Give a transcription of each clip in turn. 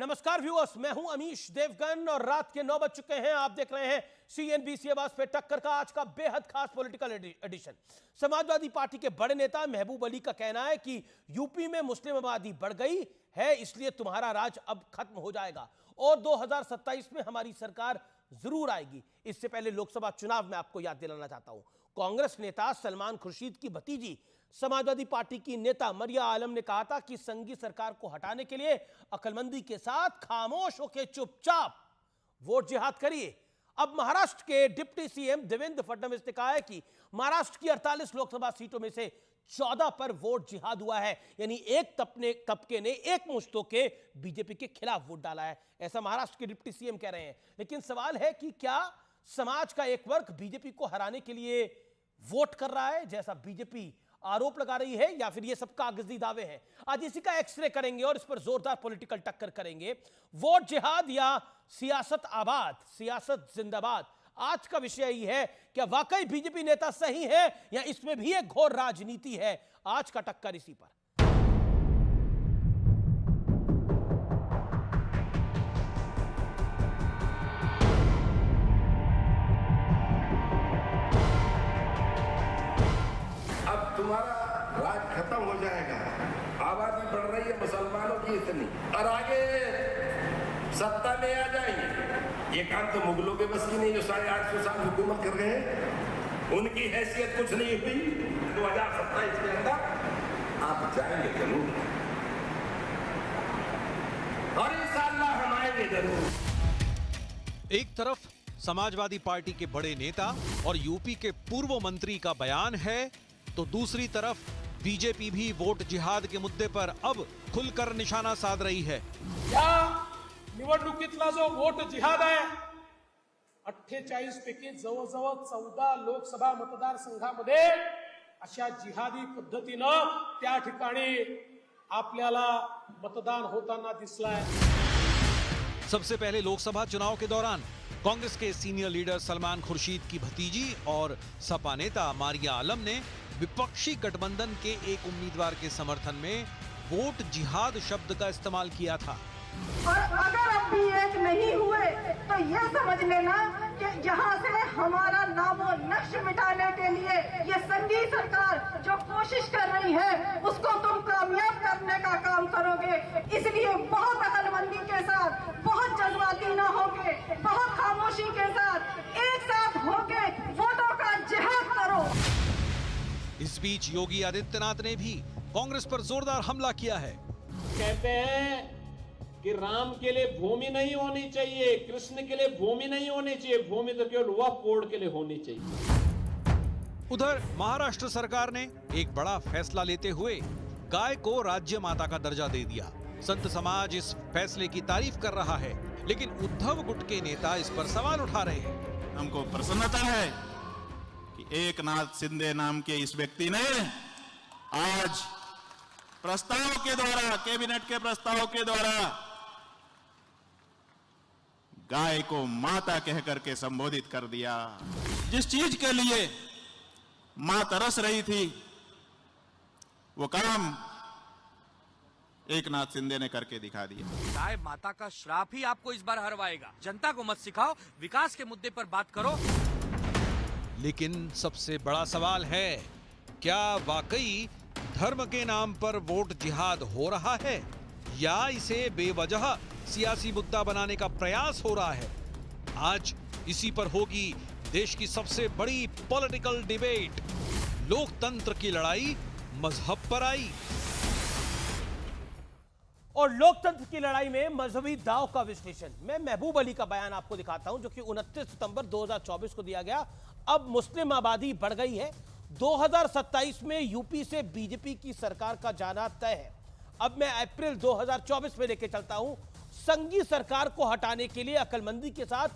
नमस्कार व्यूअर्स, मैं हूं अमीश देवगन और रात के 9 बज चुके हैं। आप देख रहे हैं सीएनबीसी आवाज पे टक्कर का आज का बेहद खास पॉलिटिकल एडिशन। समाजवादी पार्टी के बड़े नेता महबूब अली का कहना है कि यूपी में मुस्लिम आबादी बढ़ गई है, इसलिए तुम्हारा राज अब खत्म हो जाएगा और 2027 में हमारी सरकार जरूर आएगी। इससे पहले लोकसभा चुनाव में आपको याद दिलाना चाहता हूं, कांग्रेस नेता सलमान खुर्शीद की भतीजी समाजवादी पार्टी की नेता मरिया आलम ने कहा था कि संघी सरकार को हटाने के लिए अक्लमंदी के साथ खामोश होकर चुपचाप वोट जिहाद करिए। अब महाराष्ट्र के डिप्टी सीएम देवेंद्र फडणवीस ने कहा है कि महाराष्ट्र की 48 लोकसभा सीटों में से 14 पर वोट जिहाद हुआ है, यानी एक तबके ने एक मुश्तों के बीजेपी के खिलाफ वोट डाला है, ऐसा महाराष्ट्र के डिप्टी सीएम कह रहे हैं। लेकिन सवाल है कि क्या समाज का एक वर्ग बीजेपी को हराने के लिए वोट कर रहा है, जैसा बीजेपी आरोप लगा रही है, या फिर ये सब कागजी दावे हैं? आज इसी का एक्सरे करेंगे और इस पर जोरदार पॉलिटिकल टक्कर करेंगे। वोट जिहाद या सियासत आबाद, सियासत जिंदाबाद, आज का विषय यही है। क्या वाकई बीजेपी नेता सही है या इसमें भी एक घोर राजनीति है? आज का टक्कर इसी पर। तुम्हारा राज खत्म हो जाएगा, आबादी बढ़ रही है मुसलमानों की इतनी, और आगे सत्ता में आ जाएंगे। ये काम तो मुगलों के बस की नहीं, जो 850 साल हुकूमत कर रहे हैं, उनकी हैसियत कुछ नहीं हुई। 2027 के अंदर आप जाएंगे जरूर और इंशाअल्लाह हम आएंगे जरूर। एक तरफ समाजवादी पार्टी के बड़े नेता और यूपी के पूर्व मंत्री का बयान है, तो दूसरी तरफ बीजेपी भी वोट जिहाद के मुद्दे पर अब खुलकर निशाना साध रही है। या निवडणुकीतला जो वोट जिहाद आहे, 48 पैकी जवळजवळ 14 लोकसभा मतदारसंघामध्ये अशा जिहादी पद्धतीनं त्या ठिकाणी आपल्याला मतदान होताना दिसलाय। सबसे पहले लोकसभा चुनाव के दौरान कांग्रेस के सीनियर लीडर सलमान खुर्शीद की भतीजी और सपा नेता मारिया आलम ने विपक्षी गठबंधन के एक उम्मीदवार के समर्थन में वोट जिहाद शब्द का इस्तेमाल किया था। और अगर अब भी एक नहीं हुए तो ये समझ लेना कि यहाँ से हमारा नामो नक्श मिटाने के लिए ये संघी सरकार जो कोशिश कर रही है उसको तुम कामयाब करने का काम करोगे। इसलिए बहुत अकलमंदी के साथ, बहुत जज्बाती न होके, बहुत खामोशी के साथ एक साथ होके वोटों का जिहाद करो। इस बीच योगी आदित्यनाथ ने भी कांग्रेस पर जोरदार हमला किया है। कहते हैं कि राम के लिए भूमि नहीं होनी चाहिए, कृष्ण के लिए भूमि नहीं होनी चाहिए, भूमि तो केवल वक्फ बोर्ड के लिए होनी चाहिए। उधर महाराष्ट्र सरकार ने एक बड़ा फैसला लेते हुए गाय को राज्य माता का दर्जा दे दिया। संत समाज इस फैसले की तारीफ कर रहा है, लेकिन उद्धव गुट के नेता इस पर सवाल उठा रहे हैं। हमको प्रसन्नता है कि एकनाथ शिंदे नाम के इस व्यक्ति ने आज प्रस्ताव के द्वारा, कैबिनेट के प्रस्ताव के द्वारा गाय को माता कह करके संबोधित कर दिया। जिस चीज के लिए मां तरस रही थी वो काम एकनाथ शिंदे ने करके दिखा दिया। गाय माता का श्राप ही आपको इस बार हरवाएगा। जनता को मत सिखाओ, विकास के मुद्दे पर बात करो। लेकिन सबसे बड़ा सवाल है, क्या वाकई धर्म के नाम पर वोट जिहाद हो रहा है या इसे बेवजह सियासी मुद्दा बनाने का प्रयास हो रहा है? आज इसी पर होगी देश की सबसे बड़ी पॉलिटिकल डिबेट। लोकतंत्र की लड़ाई मजहब पर आई और लोकतंत्र की लड़ाई में मजहबी दांव का विश्लेषण। मैं महबूब अली का बयान आपको दिखाता हूं, जो कि 29 सितंबर 2024 को दिया गया। अब मुस्लिम आबादी बढ़ गई है, 2027 में यूपी से बीजेपी की सरकार का जाना तय है। अब मैं अप्रैल 2024 में लेके चलता हूं। संघी सरकार को हटाने के लिए अक्लमंदी के साथ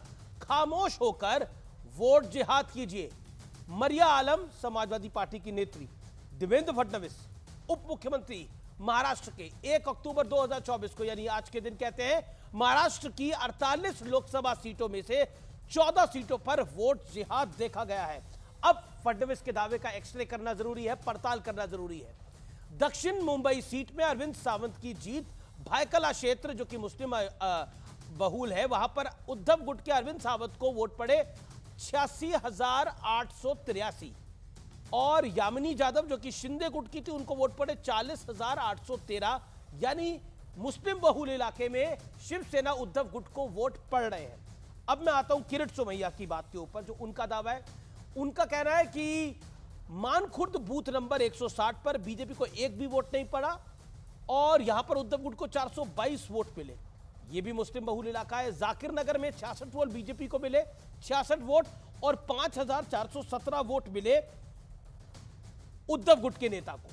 खामोश होकर वोट जिहाद कीजिए। मरिया आलम समाजवादी पार्टी की नेत्री, देवेंद्र फडणवीस उप मुख्यमंत्री महाराष्ट्र के 1 अक्टूबर 2024 को, यानी आज के दिन कहते हैं, महाराष्ट्र की 48 लोकसभा सीटों में से 14 सीटों पर वोट जिहाद देखा गया है। अब फडणवीस के दावे का एक्सरे करना जरूरी है, पड़ताल करना जरूरी है। दक्षिण मुंबई सीट में अरविंद सावंत की जीत भायकला क्षेत्र जो कि मुस्लिम बहुल है, वहां पर उद्धव गुट के अरविंद सावंत को वोट पड़े 86,883 और यामिनी यादव जो कि शिंदे गुट की थी उनको वोट पड़े 40,813। यानी मुस्लिम बहुल इलाके में शिवसेना उद्धव गुट को वोट पड़ रहे हैं। अब मैं आता हूं किरीट सोमैया की बात के ऊपर, जो उनका दावा है। उनका कहना है कि मानखुर्द बूथ नंबर 160 पर बीजेपी को एक भी वोट नहीं पड़ा और यहां पर उद्धव गुट को 422 वोट मिले। यह भी मुस्लिम बहुल इलाका है। जाकिर नगर में 66 वोट बीजेपी को मिले, 66 वोट, और 5,417 वोट मिले उद्धव गुट के नेता को।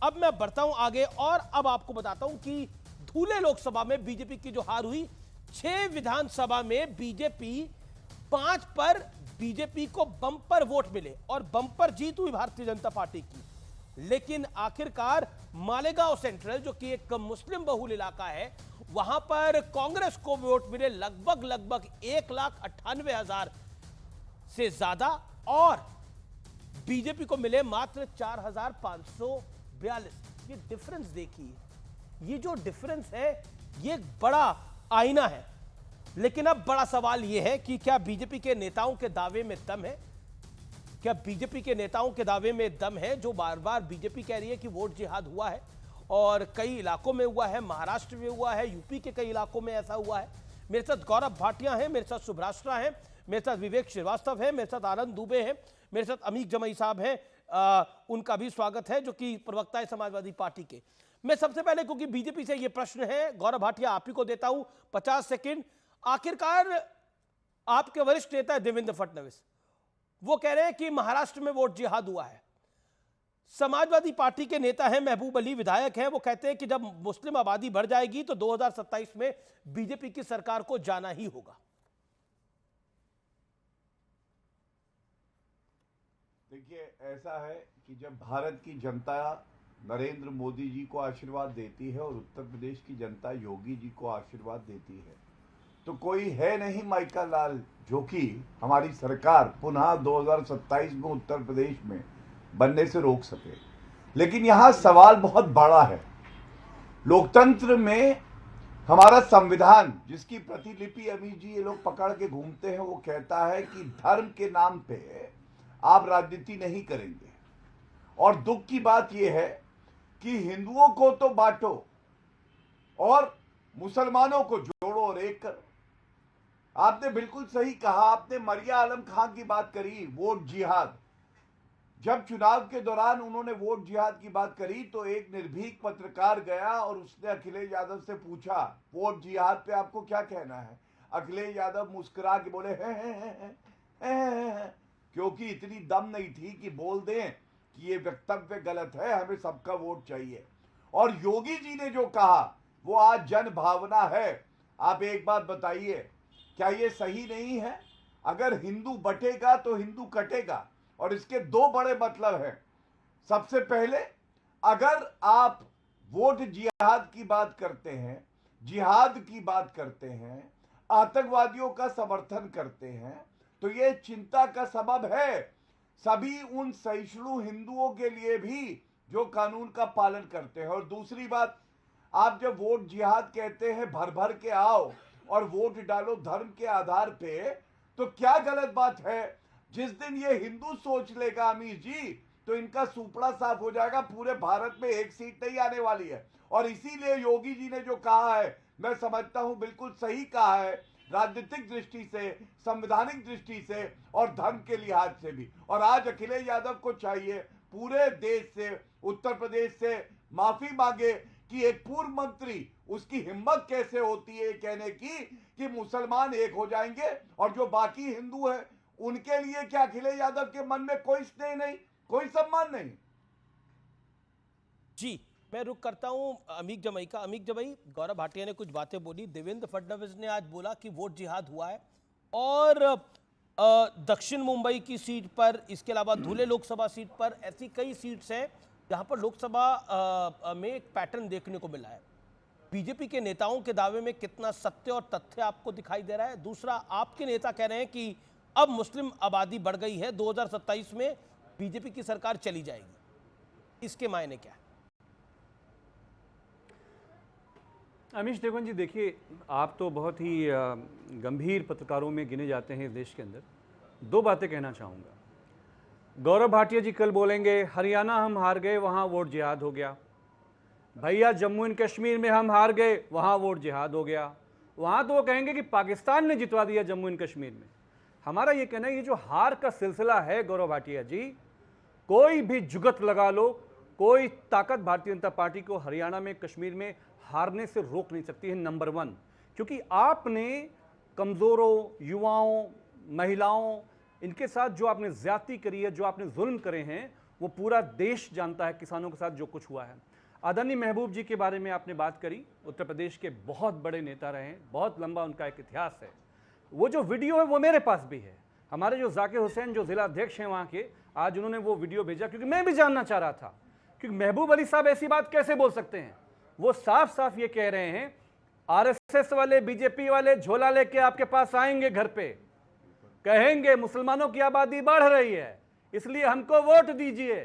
अब मैं बढ़ता हूं आगे और अब आपको बताता हूं कि धूले लोकसभा में बीजेपी की जो हार हुई, 6 विधानसभा में बीजेपी 5 पर बीजेपी को बम्पर वोट मिले और बम्पर जीत हुई भारतीय जनता पार्टी की। लेकिन आखिरकार मालेगांव सेंट्रल जो कि एक मुस्लिम बहुल इलाका है, वहां पर कांग्रेस को वोट मिले लगभग 1,98,000 से ज्यादा और बीजेपी को मिले मात्र 4,542। ये डिफरेंस देखिए, ये जो डिफरेंस है ये बड़ा आईना है। लेकिन अब बड़ा सवाल यह है कि क्या बीजेपी के नेताओं के दावे में दम है? क्या बीजेपी के नेताओं के दावे में दम है जो बार बार बीजेपी कह रही है कि वोट जिहाद हुआ है और कई इलाकों में हुआ है, महाराष्ट्र में हुआ है, यूपी के कई इलाकों में ऐसा हुआ है। मेरे साथ गौरव भाटिया हैं, मेरे साथ सुभ्राष्ट्रा हैं, मेरे साथ विवेक श्रीवास्तव है, मेरे साथ आनंद दुबे हैं, मेरे साथ अमीक जमई साहब हैं। उनका भी स्वागत है जो कि प्रवक्ता है समाजवादी पार्टी के। मैं सबसे पहले, क्योंकि बीजेपी से यह प्रश्न है, गौरव भाटिया आप ही को देता हूं 50 सेकंड। आखिरकार आपके वरिष्ठ नेता है देवेंद्र फडणवीस, वो कह रहे हैं कि महाराष्ट्र में वोट जिहाद हुआ है। समाजवादी पार्टी के नेता हैं महबूब अली, विधायक हैं, वो कहते हैं कि जब मुस्लिम आबादी बढ़ जाएगी तो 2027 में बीजेपी की सरकार को जाना ही होगा। देखिए, ऐसा है कि जब भारत की जनता नरेंद्र मोदी जी को आशीर्वाद देती है और उत्तर प्रदेश की जनता योगी जी को आशीर्वाद देती है, तो कोई है नहीं माइका लाल जो कि हमारी सरकार पुनः 2027 में उत्तर प्रदेश में बनने से रोक सके। लेकिन यहां सवाल बहुत बड़ा है। लोकतंत्र में हमारा संविधान, जिसकी प्रतिलिपि अभी जी ये लोग पकड़ के घूमते हैं, वो कहता है कि धर्म के नाम पे आप राजनीति नहीं करेंगे। और दुख की बात यह है कि हिंदुओं को तो बांटो और मुसलमानों को जोड़ो और एक करो। आपने बिल्कुल सही कहा, आपने मरिया आलम खान की बात करी, वोट जिहाद। जब चुनाव के दौरान उन्होंने वोट जिहाद की बात करी तो एक निर्भीक पत्रकार गया और उसने अखिलेश यादव से पूछा, वोट जिहाद पे आपको क्या कहना है? अखिलेश यादव मुस्कुरा के बोले हैं, क्योंकि इतनी दम नहीं थी कि बोल दें कि ये वक्तव्य गलत है, हमें सबका वोट चाहिए। और योगी जी ने जो कहा वो आज जन भावना है। आप एक बात बताइए, क्या ये सही नहीं है? अगर हिंदू बटेगा तो हिंदू कटेगा, और इसके दो बड़े मतलब हैं। सबसे पहले, अगर आप वोट जिहाद की बात करते हैं, जिहाद की बात करते हैं, आतंकवादियों का समर्थन करते हैं, तो ये चिंता का सबब है सभी उन सहिष्णु हिंदुओं के लिए भी जो कानून का पालन करते हैं। और दूसरी बात, आप जब वोट जिहाद कहते हैं भर भर के आओ और वोट डालो धर्म के आधार पे, तो क्या गलत बात है? जिस दिन ये हिंदू सोच लेगा अमीर जी, तो इनका सुपड़ा साफ हो जाएगा। पूरे भारत में एक सीट नहीं आने वाली है। और इसीलिए योगी जी ने जो कहा है, मैं समझता हूं बिल्कुल सही कहा है, राजनीतिक दृष्टि से, संवैधानिक दृष्टि से और धर्म के लिहाज से भी। और आज अखिलेश यादव को चाहिए पूरे देश से, उत्तर प्रदेश से माफी मांगे कि एक पूर्व मंत्री, उसकी हिम्मत कैसे होती है कहने की कि मुसलमान एक हो जाएंगे और जो बाकी हिंदू है उनके लिए क्या अखिलेश यादव के मन में कोई स्नेह नहीं, कोई सम्मान नहीं? जी, मैं रुक करता हूं अमीक जमई का। अमीक जमई, गौरव भाटिया ने कुछ बातें बोली। देवेंद्र फडणवीस ने आज बोला कि वोट जिहाद हुआ है और दक्षिण मुंबई की सीट पर, इसके अलावा धुले लोकसभा सीट पर, ऐसी कई सीट्स हैं जहां पर लोकसभा में एक पैटर्न देखने को मिला है। बीजेपी के नेताओं के दावे में कितना सत्य और तथ्य आपको दिखाई दे रहा है? दूसरा, आपके नेता कह रहे हैं कि अब मुस्लिम आबादी बढ़ गई है, 2027 में बीजेपी की सरकार चली जाएगी, इसके मायने क्या है? अमीश देवगन जी, देखिए, आप तो बहुत ही गंभीर पत्रकारों में गिने जाते हैं इस देश के अंदर। दो बातें कहना चाहूँगा। गौरव भाटिया जी कल बोलेंगे हरियाणा हम हार गए, वहाँ वोट जिहाद हो गया। भैया जम्मू एंड कश्मीर में हम हार गए, वहाँ वोट जिहाद हो गया। वहाँ तो वो कहेंगे कि पाकिस्तान ने जितवा दिया जम्मू एंड कश्मीर में। हमारा ये कहना है, ये जो हार का सिलसिला है गौरव भाटिया जी, कोई भी जुगत लगा लो, कोई ताकत भारतीय जनता पार्टी को हरियाणा में, कश्मीर में हारने से रोक नहीं सकती है। नंबर 1, क्योंकि आपने कमज़ोरों, युवाओं, महिलाओं, इनके साथ जो आपने ज्यादती करी है, जो आपने जुल्म करे हैं, वो पूरा देश जानता है। किसानों के साथ जो कुछ हुआ है। आदरणीय महबूब जी के बारे में आपने बात करी, उत्तर प्रदेश के बहुत बड़े नेता रहे हैं, बहुत लंबा उनका एक इतिहास है। वो जो वीडियो है वो मेरे पास भी है। हमारे जो जाकिर हुसैन जो जिला अध्यक्ष हैं वहाँ के, आज उन्होंने वो वीडियो भेजा, क्योंकि मैं भी जानना चाह रहा था कि महबूब अली साहब ऐसी बात कैसे बोल सकते हैं। वो साफ साफ ये कह रहे हैं, आरएसएस वाले, बीजेपी वाले झोला लेके आपके पास आएंगे घर पे, कहेंगे मुसलमानों की आबादी बढ़ रही है, इसलिए हमको वोट दीजिए,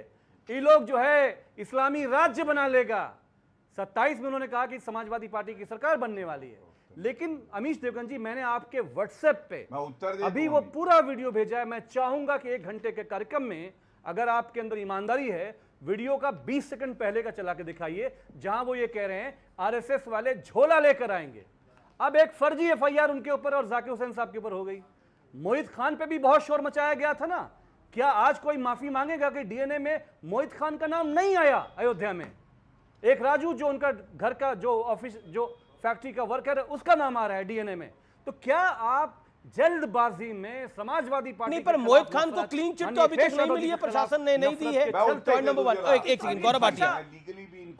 ये लोग जो है इस्लामी राज्य बना लेगा। 27 में उन्होंने कहा कि समाजवादी पार्टी की सरकार बनने वाली है। लेकिन अमीश देवगन जी, मैंने आपके व्हाट्सएप पे अभी वो पूरा वीडियो भेजा है। मैं चाहूंगा कि 1 घंटे के कार्यक्रम में, अगर आपके अंदर ईमानदारी है, वीडियो का 20 सेकंड पहले का चला के दिखाइए, जहां वो ये कह रहे हैं आरएसएस वाले झोला लेकर आएंगे। अब एक फर्जी एफआईआर उनके ऊपर और जाकिर हुसैन साहब के ऊपर हो गई। मोहित खान पे भी बहुत शोर मचाया गया था ना। क्या आज कोई माफी मांगेगा कि डीएनए में मोहित खान का नाम नहीं आया अयोध्या में? एक राजू जो उनका घर का जो ऑफिस, जो फैक्ट्री का वर्कर है, उसका नाम आ रहा है डीएनए में। तो क्या आप जल्दबाजी में समाजवादी पार्टी नहीं, पर मोहित खान को क्लीन चिट तो अभी तक नहीं मिली है, प्रशासन ने नहीं दी है। पॉइंट नंबर 1, एक सेकंड गौरव भाटिया,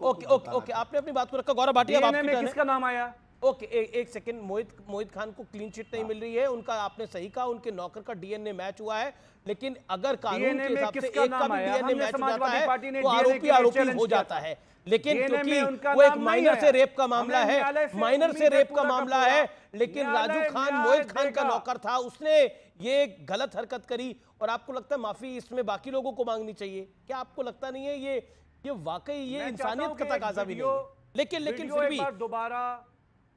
ओके, आपने अपनी बात को रखा। गौरव भाटिया, अब आपकी टर्न है। किसका नाम आया? ओके, एक सेकंड। मोहित खान को क्लीन चिट नहीं मिल रही है, उनका आपने सही कहा, उनके नौकर का डीएनए मैच हुआ है। लेकिन अगर कानून के हिसाब से एक का भी डीएनए मैच हो जाता है तो आरोपी हो जाता है। लेकिन क्योंकि वो एक माइनर से रेप का मामला है, माइनर से रेप का मामला है, लेकिन राजू खान मोहित खान का नौकर था, उसने ये गलत हरकत करी। और आपको लगता है माफी इसमें बाकी लोगों को मांगनी चाहिए? क्या आपको लगता नहीं है ये वाकई ये इंसानियत का तकाजा भी नहीं है? लेकिन फिर भी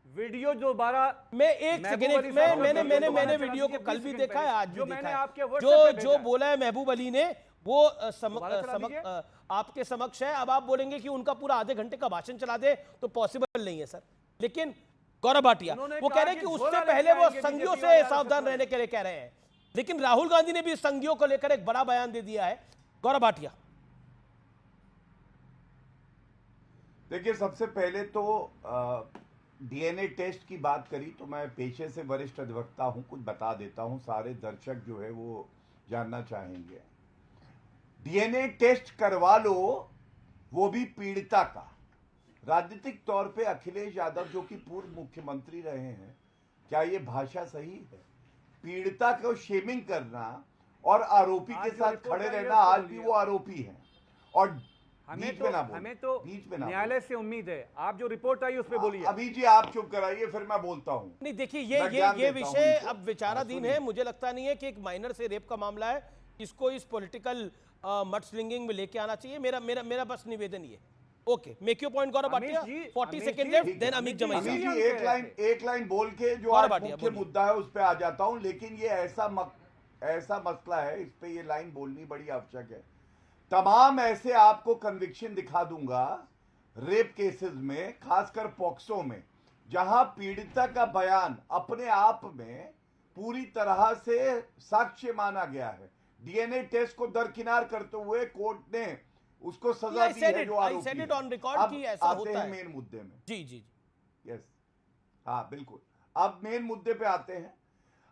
वीडियो दोबारा मैं एक सेकंड, मैंने वीडियो को कल भी देखा है, आज भी देखा है। जो बोला है महबूब अली ने वो आपके समक्ष है। अब आप बोलेंगे कि उनका पूरा आधे घंटे का भाषण चला दे तो पॉसिबल नहीं है सर। लेकिन गौरव भाटिया वो कह रहे हैं कि उससे पहले वो संघियों से सावधान रहने के लिए कह रहे हैं। लेकिन राहुल गांधी ने भी संघियों को लेकर एक बड़ा बयान दे दिया है। गौरव भाटिया, देखिए, सबसे पहले तो डीएनए टेस्ट की बात करी तो मैं पेशे से वरिष्ठ अधिवक्ता हूं, कुछ बता देता हूं, सारे दर्शक जो है वो जानना चाहेंगे। डीएनए टेस्ट करवा लो, वो भी पीड़िता का। राजनीतिक तौर पे अखिलेश यादव जो कि पूर्व मुख्यमंत्री रहे हैं, क्या ये भाषा सही है? पीड़िता को शेमिंग करना और आरोपी के साथ खड़े रहना, आज भी वो आरोपी हैं। और हमें तो न्यायालय से उम्मीद है, आप जो रिपोर्ट आई उस पे बोलिए। अभी जी आप चुप कराइए, फिर मैं बोलता हूं। नहीं, देखिए ये विषय अब विचाराधीन है। मुझे लगता नहीं है कि एक माइनर से रेप का मामला है, इसको इस पॉलिटिकल मडस्लिंगिंग में लेके आना चाहिए। मेरा बस निवेदन ये। Okay, make your point Gaurav Bhatia. 40 second left, then Amit Jamai साहब। एक लाइन बोल के जो आज मुख्य मुद्दा है उस पे आ जाता हूं। लेकिन ये ऐसा मसला है, इस पे ये लाइन बोलनी बड़ी आवश्यक है। तमाम ऐसे आपको कन्विक्शन दिखा दूंगा रेप केसेस में, खासकर पॉक्सो में, जहां पीड़िता का बयान अपने आप में पूरी तरह से साक्ष्य माना गया है। डीएनए टेस्ट को दरकिनार करते हुए कोर्ट ने उसको सजा दी है जो आरोपी है। अब आते हैं मेन मुद्दे में। जी यस, हाँ बिल्कुल। अब मेन मुद्दे पे आते हैं।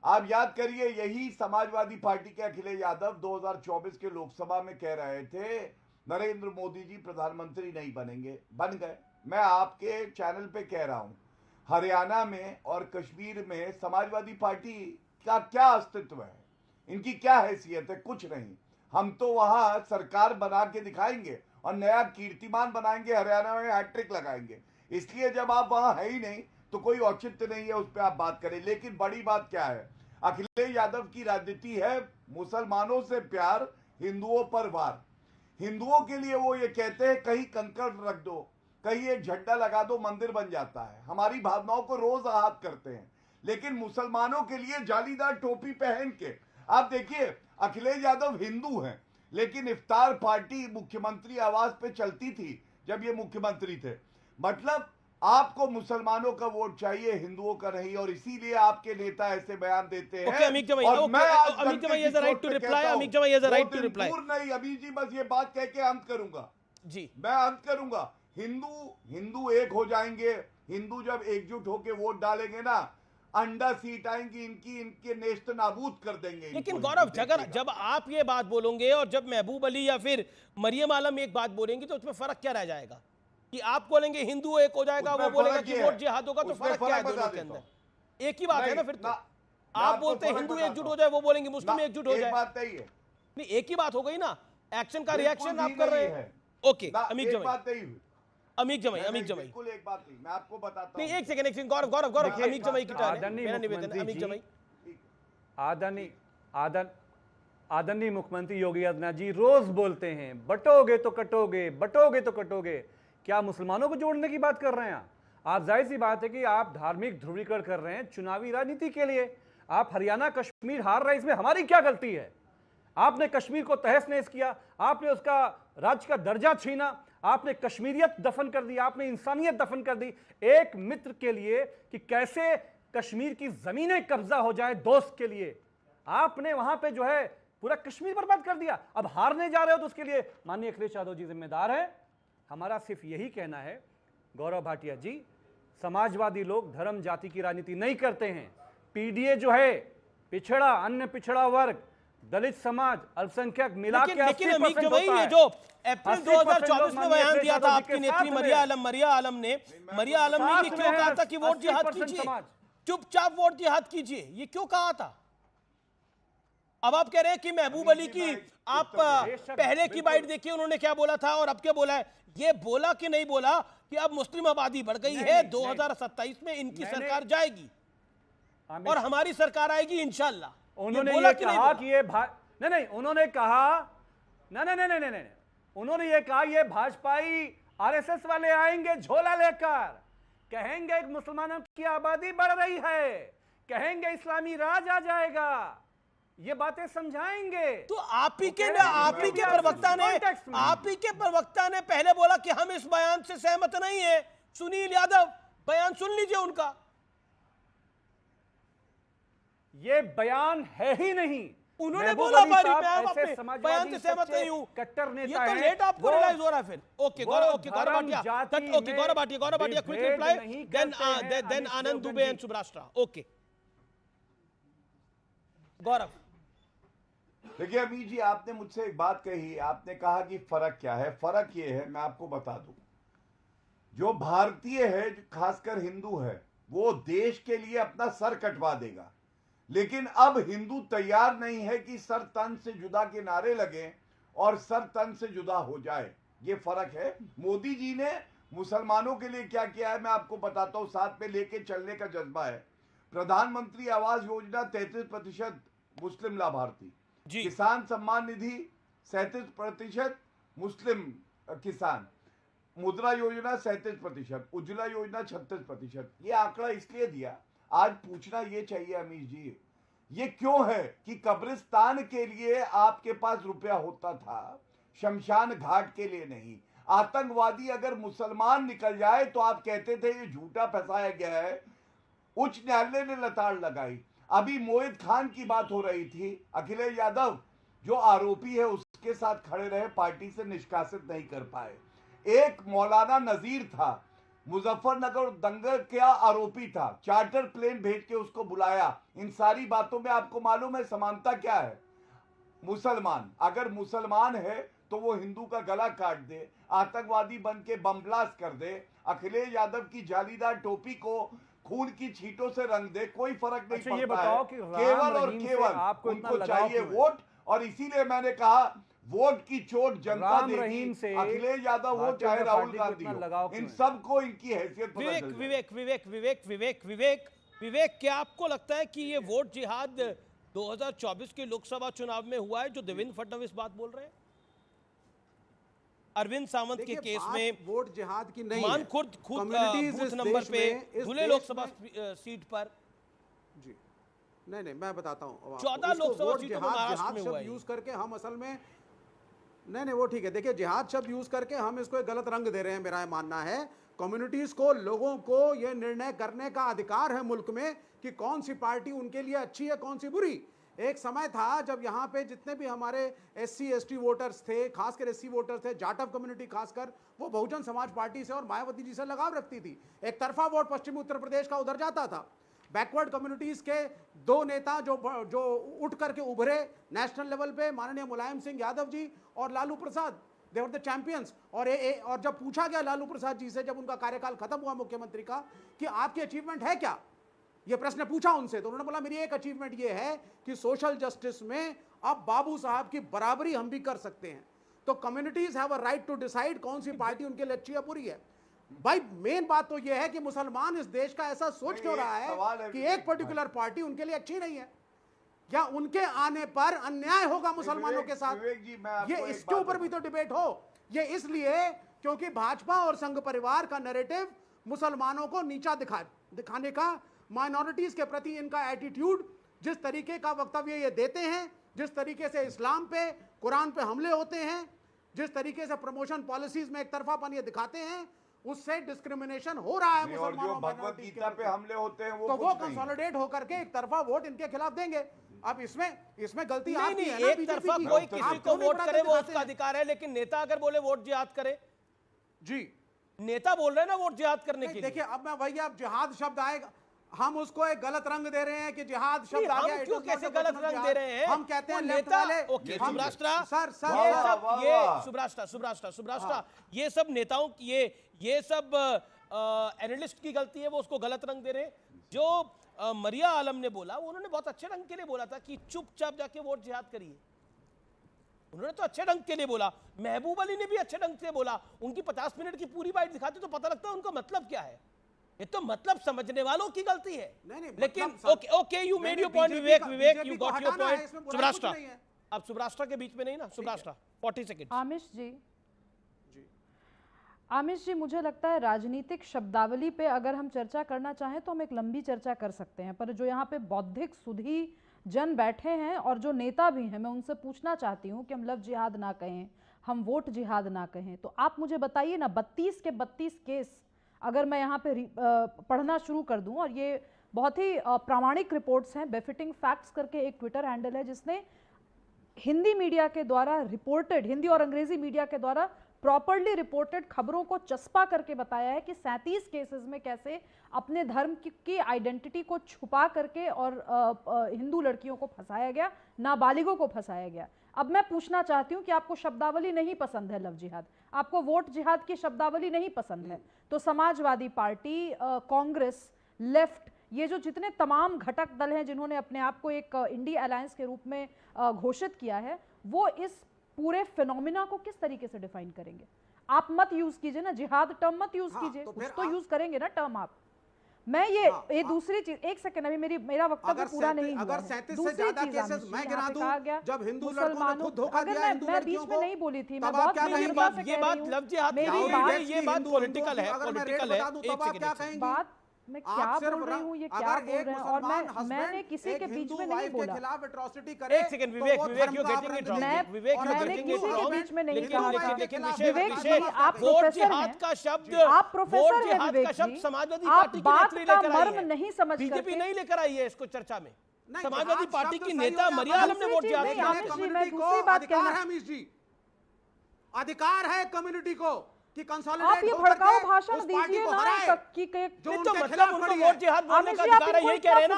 आप याद करिए, यही समाजवादी पार्टी के अखिलेश यादव 2024 के लोकसभा में कह रहे थे नरेंद्र मोदी जी प्रधानमंत्री नहीं बनेंगे, बन गए। मैं आपके चैनल पे कह रहा हूं, हरियाणा में और कश्मीर में समाजवादी पार्टी का क्या अस्तित्व है, इनकी क्या हैसियत है? कुछ नहीं। हम तो वहां सरकार बना के दिखाएंगे और नया कीर्तिमान बनाएंगे, हरियाणा में हैट्रिक लगाएंगे। इसलिए जब आप वहां है ही नहीं तो कोई औचित्य नहीं है उस पर आप बात करें। लेकिन बड़ी बात क्या है, अखिलेश यादव की राजनीति है मुसलमानों से प्यार, हिंदुओं पर वार। हिंदुओं के लिए वो ये कहते हैं कहीं कंकड़ रख दो, कहीं एक झंडा लगा दो मंदिर बन जाता है। हमारी भावनाओं को रोज आहत करते हैं, लेकिन मुसलमानों के लिए जालीदार टोपी पहन के, आप देखिए अखिलेश यादव हिंदू हैं, लेकिन इफ्तार पार्टी मुख्यमंत्री आवास पे चलती थी जब ये मुख्यमंत्री थे। मतलब आपको मुसलमानों का वोट चाहिए, हिंदुओं का नहीं, और इसीलिए आपके नेता ऐसे बयान देते हैं। अमित जमाई, और मैं आज Amit Jamai has a right to reply, Amit Jamai has a right to reply. नहीं अभी जी, बस ये बात कह के अंत करूंगा जी, मैं अंत करूंगा। हिंदू एक हो जाएंगे, हिंदू जब एकजुट होके वोट डालेंगे ना, अंडा सीट आएंगी इनके नेस्त नाबूद कर देंगे। लेकिन गौरव जब आप ये बात बोलोगे और जब महबूब अली या फिर मरियम आलम एक बात बोलेंगी तो उसमें फर्क क्या रह जाएगा? कि आप बोलेंगे हिंदू एक हो जाएगा, वो बोलेगा कि वोट जिहाद होगा, तो फर्क क्या है दोनों के अंदर? एक ही बात है ना फिर तो। आप बोलते हैं हिंदू एकजुट हो जाए, वो बोलेंगे मुस्लिम एकजुट हो जाए, बात नहीं है। नहीं एक ही बात हो गई ना, एक्शन का रिएक्शन आप कर रहे हैं। ओके अमित जमाई, अमित जमाई बिल्कुल एक बात नहीं, मैं आपको बताता हूं। नहीं एक सेकंड गौरव अमित जमाई की टर्न है, मेरा निवेदन है। अमित जमाई, आदरणीय मुख्यमंत्री योगी आदित्यनाथ जी रोज बोलते हैं बटोगे तो कटोगे, बटोगे तो कटोगे। क्या मुसलमानों को जोड़ने की बात कर रहे हैं आप? जाहिर सी बात है कि आप धार्मिक ध्रुवीकरण कर रहे हैं चुनावी राजनीति के लिए। आप हरियाणा कश्मीर हार रहे, इसमें हमारी क्या गलती है? आपने कश्मीर को तहस नहस किया, आपने उसका राज्य का दर्जा छीना, आपने कश्मीरियत दफन कर दी, आपने इंसानियत दफन कर दी एक मित्र के लिए कि कैसे कश्मीर की जमीनें कब्जा हो जाए दोस्त के लिए। आपने वहां पे जो है पूरा कश्मीर बर्बाद कर दिया। अब हारने जा रहे हो तो उसके लिए माननीय अखिलेश यादव जी जिम्मेदार है। हमारा सिर्फ यही कहना है गौरव भाटिया जी, समाजवादी लोग धर्म जाति की राजनीति नहीं करते हैं। पीडीए जो है पिछड़ा, अन्य पिछड़ा वर्ग, दलित समाज, अल्पसंख्यक मिला के 80% होता है। ये जो अप्रैल 2024 में बयान दिया था आपकी नेत्री मरिया आलम ने ये क्यों कहा था कि वोट जिहाद कीजिए, चुपचाप वोट जिहाद कीजिए, ये क्यों कहा था? अब आप कह रहे हैं कि महबूब अली की आप पहले की बाइट देखिए, उन्होंने क्या बोला था और अब क्या बोला है। ये बोला कि नहीं बोला कि अब मुस्लिम आबादी बढ़ गई है, 2027 में इनकी सरकार जाएगी और हमारी सरकार आएगी इंशाल्लाह। उन्होंने ये कहा कि ये नहीं उन्होंने कहा नहीं उन्होंने ये कहा ये भाजपाई आरएसएस वाले आएंगे झोला लेकर, कहेंगे मुसलमानों की आबादी बढ़ रही है, कहेंगे इस्लामी राज आ जाएगा, ये बातें समझाएंगे। तो आप ही के प्रवक्ता ने पहले बोला कि हम इस बयान से सहमत नहीं है। सुनील यादव, बयान सुन लीजिए उनका। ये बयान है ही नहीं। उन्होंने बोला बयान से सहमत नहीं हूं, कट्टर नेता ये तो लेट आपको रियलाइज हो रहा है फिर। Okay Gaurav Bhatia quick reply, then Anand Dubey and Subrashtra. Okay Gaurav. देखिए अमीर जी, आपने मुझसे एक बात कही, आपने कहा कि फर्क क्या है। फर्क ये है, मैं आपको बता दूं, जो भारतीय है, खासकर हिंदू है, वो देश के लिए अपना सर कटवा देगा, लेकिन अब हिंदू तैयार नहीं है कि सर तन से जुदा के नारे लगे और सर तन से जुदा हो जाए। ये फर्क है। मोदी जी ने मुसलमानों के लिए क्या किया है मैं आपको बताता हूं, साथ में लेके चलने का जज्बा है। प्रधानमंत्री आवास योजना 33% मुस्लिम लाभार्थी, किसान सम्मान निधि 37% मुस्लिम किसान, मुद्रा योजना 37%, उज्ज्वला योजना 36%। ये आंकड़ा इसलिए दिया, आज पूछना ये चाहिए अमीर जी, ये क्यों है कि कब्रिस्तान के लिए आपके पास रुपया होता था, शमशान घाट के लिए नहीं। आतंकवादी अगर मुसलमान निकल जाए तो आप कहते थे ये झूठा फंसाया गया है, उच्च न्यायालय ने लताड़ लगाई। अभी मोहित खान की बात हो रही थी, अखिलेश यादव जो आरोपी है उसके साथ खड़े रहे, पार्टी से निष्कासित नहीं कर पाए। एक मौलाना नजीर था, मुजफ्फरनगर दंगे का आरोपी था, चार्टर प्लेन भेज के उसको बुलाया। इन सारी बातों में आपको मालूम है समानता क्या है? मुसलमान अगर मुसलमान है तो वो हिंदू का गला काट दे, आतंकवादी बन के बम ब्लास्ट कर दे, अखिलेश यादव की जालीदार टोपी को खून की छींटों से रंग दे, कोई फर्क नहीं पड़ता। ये बताओ कि केवल और केवल उनको चाहिए वोट, और इसीलिए मैंने कहा वोट की चोट जनता देगी। अखिलेश यादव हो चाहे राहुल गांधी हो, इन सबको इनकी हैसियत। विवेक, क्या आपको लगता है कि ये वोट जिहाद 2024 के लोकसभा चुनाव में हुआ है जो देवेंद्र फडणवीस बात बोल रहे हैं? अरविंद सावंत के केस में वोट जिहाद की नहीं मानखुर्द बूथ नंबर पे धुले लोकसभा सीट पर जी नहीं मैं बताता हूं 14 लोकसभा सीटों में महाराष्ट्र में हुआ है यूज करके हम असल में नहीं वो ठीक है। देखिए जिहाद शब्द यूज करके हम इसको एक गलत रंग दे रहे हैं। मेरा ये मानना है कम्युनिटीज को, लोगों को यह निर्णय करने का अधिकार है मुल्क में कि कौन सी पार्टी उनके लिए अच्छी है कौन सी बुरी। एक समय था जब यहाँ पे जितने भी हमारे SC ST वोटर्स थे, खासकर SC वोटर थे, जाटव कम्युनिटी खासकर, वो बहुजन समाज पार्टी से और मायावती जी से लगाव रखती थी। एक तरफा वोट पश्चिमी उत्तर प्रदेश का उधर जाता था। बैकवर्ड कम्युनिटीज के दो नेता जो उठ करके उभरे नेशनल लेवल पे, माननीय मुलायम सिंह यादव जी और लालू प्रसाद, दे वर द चैंपियंस। और जब पूछा गया लालू प्रसाद जी से, जब उनका कार्यकाल खत्म हुआ मुख्यमंत्री का, कि आपकी अचीवमेंट है क्या, ये प्रश्न पूछा उनसे, तो उन्होंने बोला मेरी एक अचीवमेंट ये है कि सोशल जस्टिस में अब बाबू साहब की बराबरी हम भी कर सकते हैं। तो communities have a right to decide कौन सी पार्टी उनके लिए अच्छी या बुरी है। भाई मेन बात तो यह है कि मुसलमान इस देश का ऐसा सोच क्यों रहा है कि एक पर्टिकुलर पार्टी उनके लिए अच्छी नहीं है, या उनके आने पर अन्याय होगा मुसलमानों के साथ। ये इसके ऊपर भी तो डिबेट हो। ये इसलिए क्योंकि भाजपा और संघ परिवार का नैरेटिव मुसलमानों को नीचा दिखाने का, माइनॉरिटीज के प्रति इनका एटीट्यूड, जिस तरीके का वक्तव्य ये देते हैं, जिस तरीके से इस्लाम पे, कुरान पे हमले होते हैं, जिस तरीके से प्रमोशन पॉलिसीज में एक तरफापन ये दिखाते हैं, उससे डिस्क्रिमिनेशन हो रहा है मुसलमानों, भगवत गीता पे हमले होते हैं तो वो कंसोलिडेट होकर के एक तरफा वोट इनके खिलाफ देंगे। अब इसमें गलती आपकी है ना, एक तरफा कोई किसी को वोट करे वो उसका अधिकार है, लेकिन नेता अगर बोले वोट जिहाद करे, जी नेता बोल रहे हैं ना वोट जिहाद करने के लिए। देखिए अब मैं भैया, अब जिहाद शब्द आएगा, हम उसको एक गलत रंग दे रहे हैं कि जिहाद शब्द आ गया। क्यों कैसे गलत रंग दे रहे हैं? हम कहते हैं लेफ्ट नेता, वाले। ओके सुब्राष्ट्रा, सर सुब्राष्ट्रा, ये सब नेताओं की, ये सब एनालिस्ट की गलती है, वो उसको गलत रंग दे रहे हैं। जो मरिया आलम ने बोला, उन्होंने बहुत अच्छे रंग के लिए बोला था कि चुपचाप जाके वोट जिहाद करिए। उन्होंने तो अच्छे ढंग के लिए बोला। महबूब अली ने भी अच्छे ढंग से बोला। उनकी 50 मिनट की पूरी बाइट दिखाते तो पता लगता है उनका मतलब क्या है। ये तो मतलब समझने वालों की गलती है। लेकिन okay you made your point Vivek you got your point. Subrashtra, अब सुब्राष्ट्रा के बीच में नहीं ना, सुब्राष्ट्रा 40 सेकंड। आमिश जी मुझे लगता है राजनीतिक शब्दावली पे अगर हम चर्चा करना चाहें तो हम एक लंबी चर्चा कर सकते हैं, पर जो यहाँ पे बौद्धिक सुधी जन बैठे हैं और जो नेता भी हैं, मैं उनसे पूछना चाहती हूँ कि हम लव जिहाद ना कहें, हम वोट जिहाद ना कहें, तो आप मुझे बताइए ना 32 के 32 केस अगर मैं यहाँ पे पढ़ना शुरू कर दूं, और ये बहुत ही प्रामाणिक रिपोर्ट्स हैं, बेफिटिंग फैक्ट्स करके एक ट्विटर हैंडल है जिसने हिंदी मीडिया के द्वारा रिपोर्टेड, हिंदी और अंग्रेजी मीडिया के द्वारा प्रॉपर्ली रिपोर्टेड खबरों को चस्पा करके बताया है कि 37 केसेस में कैसे अपने धर्म की आइडेंटिटी को छुपा करके और हिंदू लड़कियों को फंसाया गया, नाबालिगों को फंसाया गया। अब मैं पूछना चाहती हूँ कि आपको शब्दावली नहीं पसंद है लव जिहाद, आपको वोट जिहाद की शब्दावली नहीं पसंद है, तो समाजवादी पार्टी, कांग्रेस, लेफ्ट, ये जो जितने तमाम घटक दल हैं जिन्होंने अपने आप को एक इंडी अलायंस के रूप में घोषित किया है, वो इस पूरे फिनोमिना को किस तरीके से डिफाइन करेंगे? आप मत यूज कीजिए ना जिहाद टर्म, मत यूज कीजिए, कुछ तो यूज करेंगे ना टर्म आप। मैं ये दूसरी चीज, एक सेकंड, अभी मेरा वक्तव्य पूरा नहीं हुआ। अगर 37 से ज्यादा केसेस मैं गिना दूं, जब हिंदू लड़कों ने खुद धोखा दिया हिंदू लड़कियों को, मैं बीच में नहीं बोली थी, मैं बहुत ये बात लव जिहाद, ये बात पॉलिटिकल है, पॉलिटिकल है। एक सेकंड, बात मैं क्या बोल रही हूँ, ये क्या बोल रहे हैं, और मैंने किसी के बीच में नहीं बोला। एक second Vivek, you getting it wrong. Vivek, मैंने किसी के बीच में नहीं कहा। लेकिन विवेक जी, आप वोट प्रोफेसर जिहाद हैं, का शब्द, आप प्रोफेसर हैं विवेक जी, समाजवादी आप पार्टी बात की का लेकर आई मर्म है, नहीं समझ बीजेपी नहीं लेकर आई है इसको चर्चा में। नहीं, समाजवादी पार्टी की नेता मरिया आलम ने वोट जिहाद किया। अधिकार है कम्युनिटी को कि कंसोलिडेट आप ये भड़काऊ भाषण दीजिए ना कि जो तो मतलब उनको वोट जिहाद बोलने का अधिकार है, यही कह रहे हैं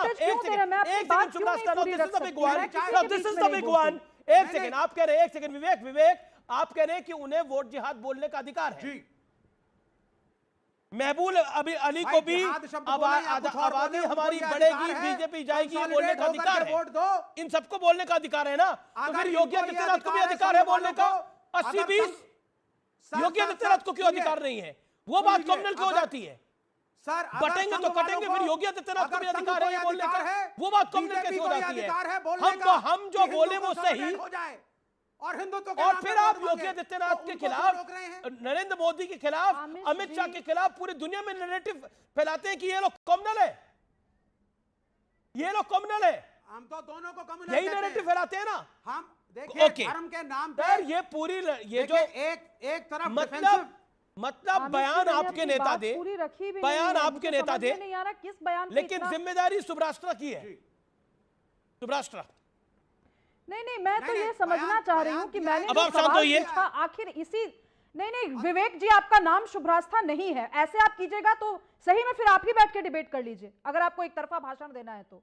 ना। एक second Subrashtra, this is the big one, this is the big one. एक सेकंड, आप कह रहे हैं, एक सेकंड विवेक, आप कह रहे हैं कि उन्हें वोट जिहाद बोलने का अधिकार है। महबूब अली को भी आबादी हमारी बढ़ेगी, बीजेपी जाएगी बोलने का अधिकार है। इन सबको बोलने का अधिकार है ना, तो फिर योगी आदित्यनाथ को भी अधिकार है बोलने का। 80-20 योगी आदित्यनाथ को क्यों अधिकार नहीं है? वो बात कॉमनल क्यों हो जाती है? सर बटेंगे तो कटेंगे, फिर योगी आदित्यनाथ को भी अधिकार है ये बोलने का, वो बात कॉमनल कैसे हो जाती है? हम जो बोले वो सही, और हिंदुत्व के और नाम फिर पे आप वोट मांगे, योगी आदित्यनाथ तो के उनको क्यों खिलाफ, रोक रहे हैं? नरेंद्र मोदी के खिलाफ, अमित शाह के खिलाफ पूरी दुनिया में नैरेटिव फैलाते हैं कि ये लोग कम्युनल है, ये लोग कम्युनल है। हम तो दोनों को कम्युनल यही कहते हैं। नैरेटिव फैलाते हैं ना हम देखिए ओके। धर्म के नाम पे सर ये पूरी ये जो एक तरफ मतलब बयान आपके नेता दे, बयान आपके नेता दे, नहीं आ रहा किस बयान पे लेकिन इतना- जिम्मेदारी सुब्राष्ट्रा की है, सुब्राष्ट्रा। नहीं मैं तो ये समझना चाह रही हूँ कि मैंने अब जो आप शांत सवाल होइए। पूछा आखिर इसी नहीं विवेक जी आपका नाम शुभ्रास्था नहीं है, ऐसे आप कीजिएगा तो सही में फिर आप ही बैठ के डिबेट कर लीजिए अगर आपको एक तरफा भाषण देना है तो।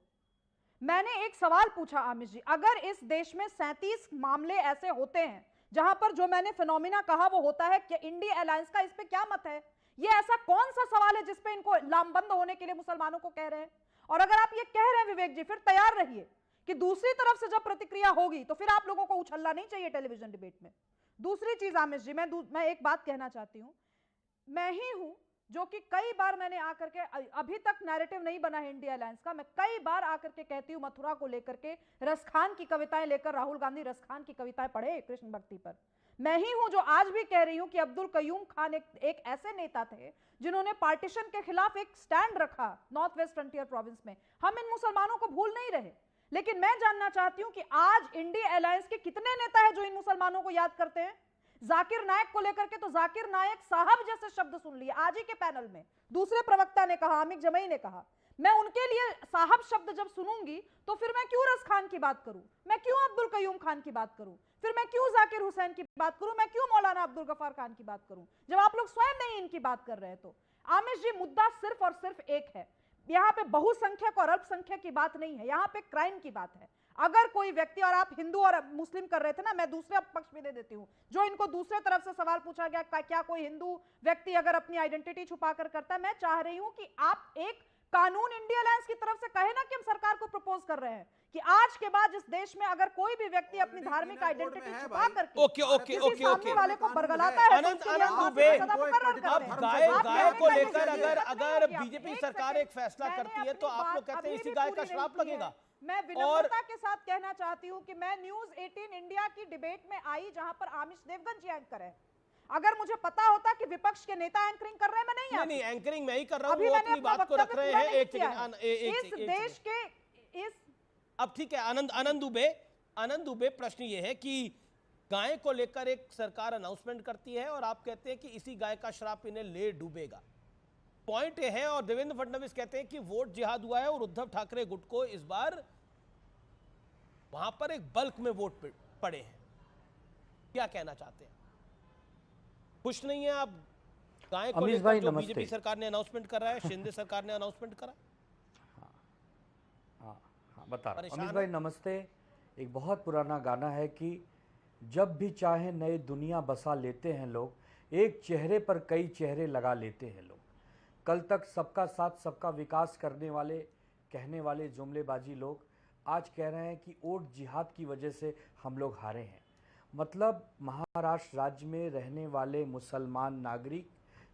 मैंने एक सवाल पूछा आमिर जी, अगर इस देश में 37 मामले ऐसे होते हैं जहां पर जो मैंने फिनोमिना कहा वो होता है कि इंडिया अलायंस का इस पे क्या मत है, ये ऐसा कौन सा सवाल है जिसपे इनको लामबंद होने के लिए मुसलमानों को कह रहे हैं? और अगर आप ये कह रहे हैं विवेक जी फिर तैयार रहिए कि दूसरी तरफ से जब प्रतिक्रिया होगी तो फिर आप लोगों को उछलना नहीं चाहिए टेलीविजन डिबेट में। दूसरी चीज आमिर जी मैं एक बात कहना चाहती हूं, मैं ही हूं जो कि कई बार मैंने आकर के, अभी तक नैरेटिव नहीं बना है इंडिया अलायंस का, मैं कई बार आकर के कहती हूं मथुरा को लेकर के, रसखान की कविताएं लेकर, राहुल गांधी रसखान की कविताएं पढ़े कृष्ण भक्ति पर। मैं ही हूं जो आज भी कह रही हूं कि अब्दुल कयूम खान एक ऐसे नेता थे जिन्होंने पार्टीशन के खिलाफ एक स्टैंड रखा नॉर्थ वेस्ट फ्रंटियर प्रोविंस में। हम इन मुसलमानों को भूल नहीं रहे, लेकिन मैं जानना चाहती हूं कि आज इंडिया अलायंस के कितने नेता हैं जो इन मुसलमानों को याद करते हैं? जाकिर नायक को लेकर के तो जाकिर नायक साहब जैसे शब्द सुन लिए आज ही के पैनल में, दूसरे प्रवक्ता ने कहा, आमिर जमई ने कहा। मैं उनके लिए साहब शब्द जब सुनूंगी तो फिर मैं क्यों रस खान की बात करूं, मैं क्यों अब्दुल कयूम खान की बात करूं, फिर मैं क्यों जाकिर हुसैन की बात करूं, मैं क्यों मौलाना अब्दुल गफ्फार खान की बात करूं, जब आप लोग स्वयं नहीं इनकी बात कर रहे हैं? तो आमिर जी मुद्दा सिर्फ और सिर्फ एक है, यहाँ पे बहुसंख्यक और अल्पसंख्यक की बात नहीं है, यहाँ पे क्राइम की बात है। अगर कोई व्यक्ति, और आप हिंदू और मुस्लिम कर रहे थे ना, मैं दूसरे पक्ष भी दे देती हूँ, जो इनको दूसरे तरफ से सवाल पूछा गया क्या कोई हिंदू व्यक्ति अगर अपनी आइडेंटिटी छुपा कर करता है, मैं चाह रही हूं कि आप एक कानून इंडिया अलायंस की तरफ से कहे ना कि हम सरकार को प्रपोज कर रहे हैं कि आज के बाद इस देश में अगर कोई भी व्यक्ति अपनी धार्मिक आइडेंटिटी छुपा करके सामने वाले को बरगलाता है तो उसके लिए फांसी की सजा मुकर्रर करते हैं। गाय को लेकर अगर बीजेपी सरकार एक फैसला करती है तो आप लोग कहते हैं इसी गाय का श्राप लगेगा। मैं विनम्रता के साथ कहना चाहती हूं कि मैं न्यूज 18 इंडिया की डिबेट में आई जहां पर आमिश देवगन जी एंकर है। अगर मुझे पता होता कि विपक्ष के नेता एंकरिंग कर रहे हैं, मैं नहीं एंकरिंग मैं ही कर रहा हूं, वो अपनी बात को रख रहे हैं। इस देश के इस अब ठीक है आनंद दुबे प्रश्न ये है कि गाय को लेकर एक सरकार अनाउंसमेंट करती है और आप कहते हैं कि इसी गाय का श्राप इन्हें ले डूबेगा। पॉइंट ये है, और देवेंद्र फडणवीस कहते हैं कि वोट जिहाद हुआ है और उद्धव ठाकरे गुट को इस बार वहां पर एक बल्क में वोट पड़े हैं। क्या कहना चाहते हैं? खुश नहीं है आप गाय को लेकर जो बीजेपी सरकार ने अनाउंसमेंट कर रहा है, शिंदे सरकार ने अनाउंसमेंट करा? बता रहा हूं। अमित भाई नमस्ते। एक बहुत पुराना गाना है कि जब भी चाहे नए दुनिया बसा लेते हैं लोग, एक चेहरे पर कई चेहरे लगा लेते हैं लोग। कल तक सबका साथ सबका विकास करने वाले कहने वाले जुमलेबाजी लोग आज कह रहे हैं कि वोट जिहाद की वजह से हम लोग हारे हैं। मतलब महाराष्ट्र राज्य में रहने वाले मुसलमान नागरिक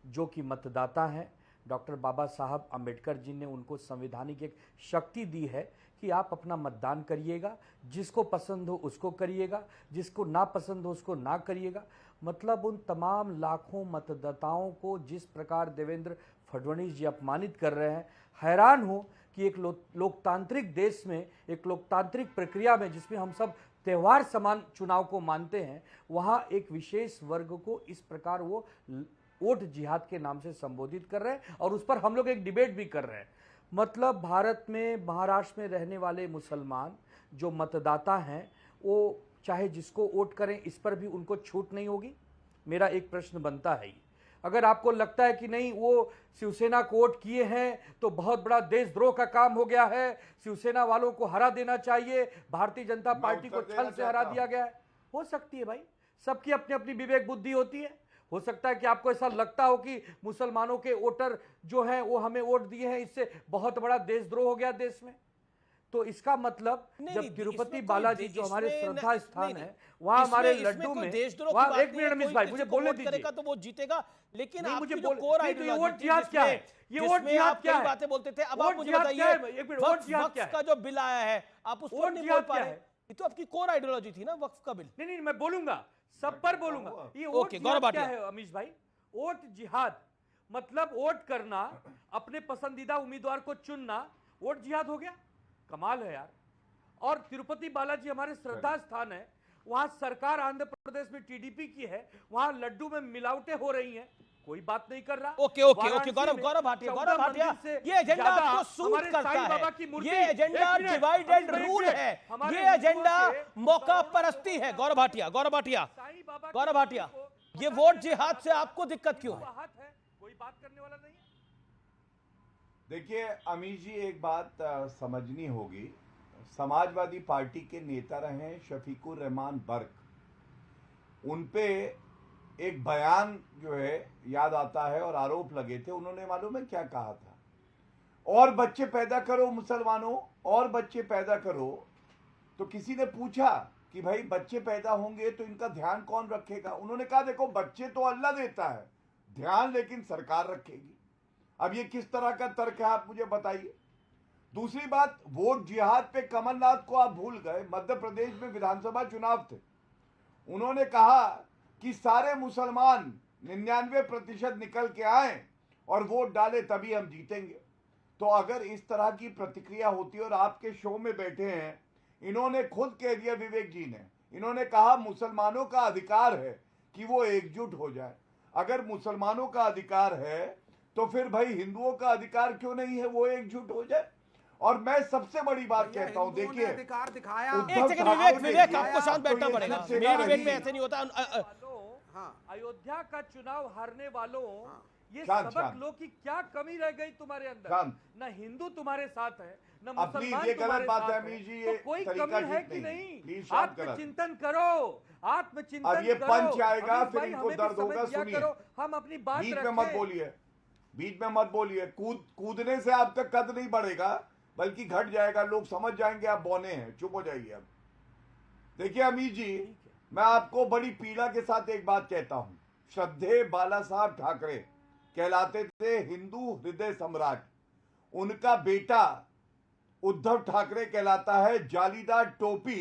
जो कि मतदाता हैं, डॉक्टर बाबा साहब अम्बेडकर जी ने उनको संवैधानिक एक शक्ति दी है कि आप अपना मतदान करिएगा, जिसको पसंद हो उसको करिएगा, जिसको ना पसंद हो उसको ना करिएगा। मतलब उन तमाम लाखों मतदाताओं को जिस प्रकार देवेंद्र फडणवीस जी अपमानित कर रहे हैं, हैरान हो कि एक लोकतांत्रिक देश में, एक लोकतांत्रिक प्रक्रिया में जिसमें हम सब त्यौहार समान चुनाव को मानते हैं, वहाँ एक विशेष वर्ग को इस प्रकार वो वोट जिहाद के नाम से संबोधित कर रहे हैं और उस पर हम लोग एक डिबेट भी कर रहे हैं। मतलब भारत में महाराष्ट्र में रहने वाले मुसलमान जो मतदाता हैं वो चाहे जिसको वोट करें, इस पर भी उनको छूट नहीं होगी। मेरा एक प्रश्न बनता है, अगर आपको लगता है कि नहीं वो शिवसेना को वोट किए हैं तो बहुत बड़ा देशद्रोह का काम हो गया है, शिवसेना वालों को हरा देना चाहिए, भारतीय जनता पार्टी को छल से हरा दिया गया है, हो सकती है भाई, सबकी अपनी अपनी विवेक बुद्धि होती है। हो सकता है कि आपको ऐसा लगता हो कि मुसलमानों के वोटर जो हैं वो हमें वोट दिए हैं, इससे बहुत बड़ा देशद्रोह हो गया देश में। तो इसका मतलब जब तिरुपति बालाजी जो हमारे श्रद्धा स्थान है, वहां हमारे लड्डू में, एक मिनट अमित भाई मुझे बोलने दीजिए, तो वो जीतेगा। लेकिन मुझे जो कोर ये वोट जिहाद क्या है? ये वोट जिहाद क्या है? बातें बोलते थे, अब आप मुझे बताइए वक्फ का जो बिल आया है आप उस पर नहीं बोल पा रहे। ये तो आपकी कोर आइडियोलॉजी थी ना वक्फ का बिल। नहीं, मैं बोलूंगा, सब पर बोलूंगा। ये वोट ओके, गौरव जिहाद क्या भाटिया। है अमीश भाई? वोट जिहाद मतलब वोट करना, अपने पसंदीदा उम्मीदवार को चुनना, वोट जिहाद हो गया। कमाल है यार। और तिरुपति बालाजी हमारे श्रद्धा स्थान है, वहां सरकार आंध्र प्रदेश में टीडीपी की है, वहां लड्डू में मिलावटें हो रही हैं, कोई बात नहीं कर रहा। ओके गौरव भाटिया, ये एजेंडा आपको सूट करता है, ये एजेंडा डिवाइड एंड रूल है, ये एजेंडा मौका परस्ती है। गौरव भाटिया, ये वोट जिहाद से आपको दिक्कत क्यों है? कोई बात करने वाला नहीं है। देखिए अमीश जी, एक बात समझनी होगी। समाजवादी पार्टी के नेता रहे शफीकुर रहमान बर्क, उनपे एक बयान जो है याद आता है और आरोप लगे थे। उन्होंने मालूम है क्या कहा था? और बच्चे पैदा करो मुसलमानों, और बच्चे पैदा करो। तो किसी ने पूछा कि भाई बच्चे पैदा होंगे तो इनका ध्यान कौन रखेगा? उन्होंने कहा देखो बच्चे तो अल्लाह देता है, ध्यान लेकिन सरकार रखेगी। अब ये किस तरह का तर्क है आप मुझे बताइए। दूसरी बात, वोट जिहाद पे कमलनाथ को आप भूल गए। मध्य प्रदेश में विधानसभा चुनाव थे, उन्होंने कहा कि सारे मुसलमान 99% निकल के आए और वोट डाले तभी हम जीतेंगे। तो अगर इस तरह की प्रतिक्रिया होती है, और आपके शो में बैठे हैं, इन्होंने खुद कह दिया, विवेक जी ने, इन्होंने कहा मुसलमानों का अधिकार है कि वो एकजुट हो जाए। अगर मुसलमानों का अधिकार है तो फिर भाई हिंदुओं का अधिकार क्यों नहीं है वो एकजुट हो जाए? और मैं सबसे बड़ी बात कहता हूं, देखिए अधिकार दिखाया। एक सेकंड विवेक, आपको शांत बैठना पड़ेगा, मेरे डिबेट में ऐसे नहीं होता। अयोध्या का चुनाव हारने वालों, ये सबक लो कि क्या कमी रह गई तुम्हारे अंदर। न हिंदू तुम्हारे साथ है, न मुसलमान ये तुम्हारे गलत बात साथ है अमीश जी, तो ये कोई तरीका कमी है ठीक कि नहीं। नहीं? आत्मचिंतन करो, आत्मचिंतन अब ये करो। पंच आएगा, अमीश फिर भाई, इनको हमें भी दर्द होगा। समझ दिया सुनिए, करो, हम अपनी बात बीच में रखें। मत बोलिए, बीच में मत बोलिए। कूदने से आपका कद नहीं बढ़ेगा बल्कि घट जाएगा। लोग समझ जाएंगे आप बौने हैं। चुप हो जाइए। अब देखिए अमीश जी, मैं आपको बड़ी पीड़ा के साथ एक बात कहता हूं। श्रद्धेय बाला साहब ठाकरे कहलाते थे हिंदू हृदय सम्राट। उनका बेटा उद्धव ठाकरे कहलाता है जालीदार टोपी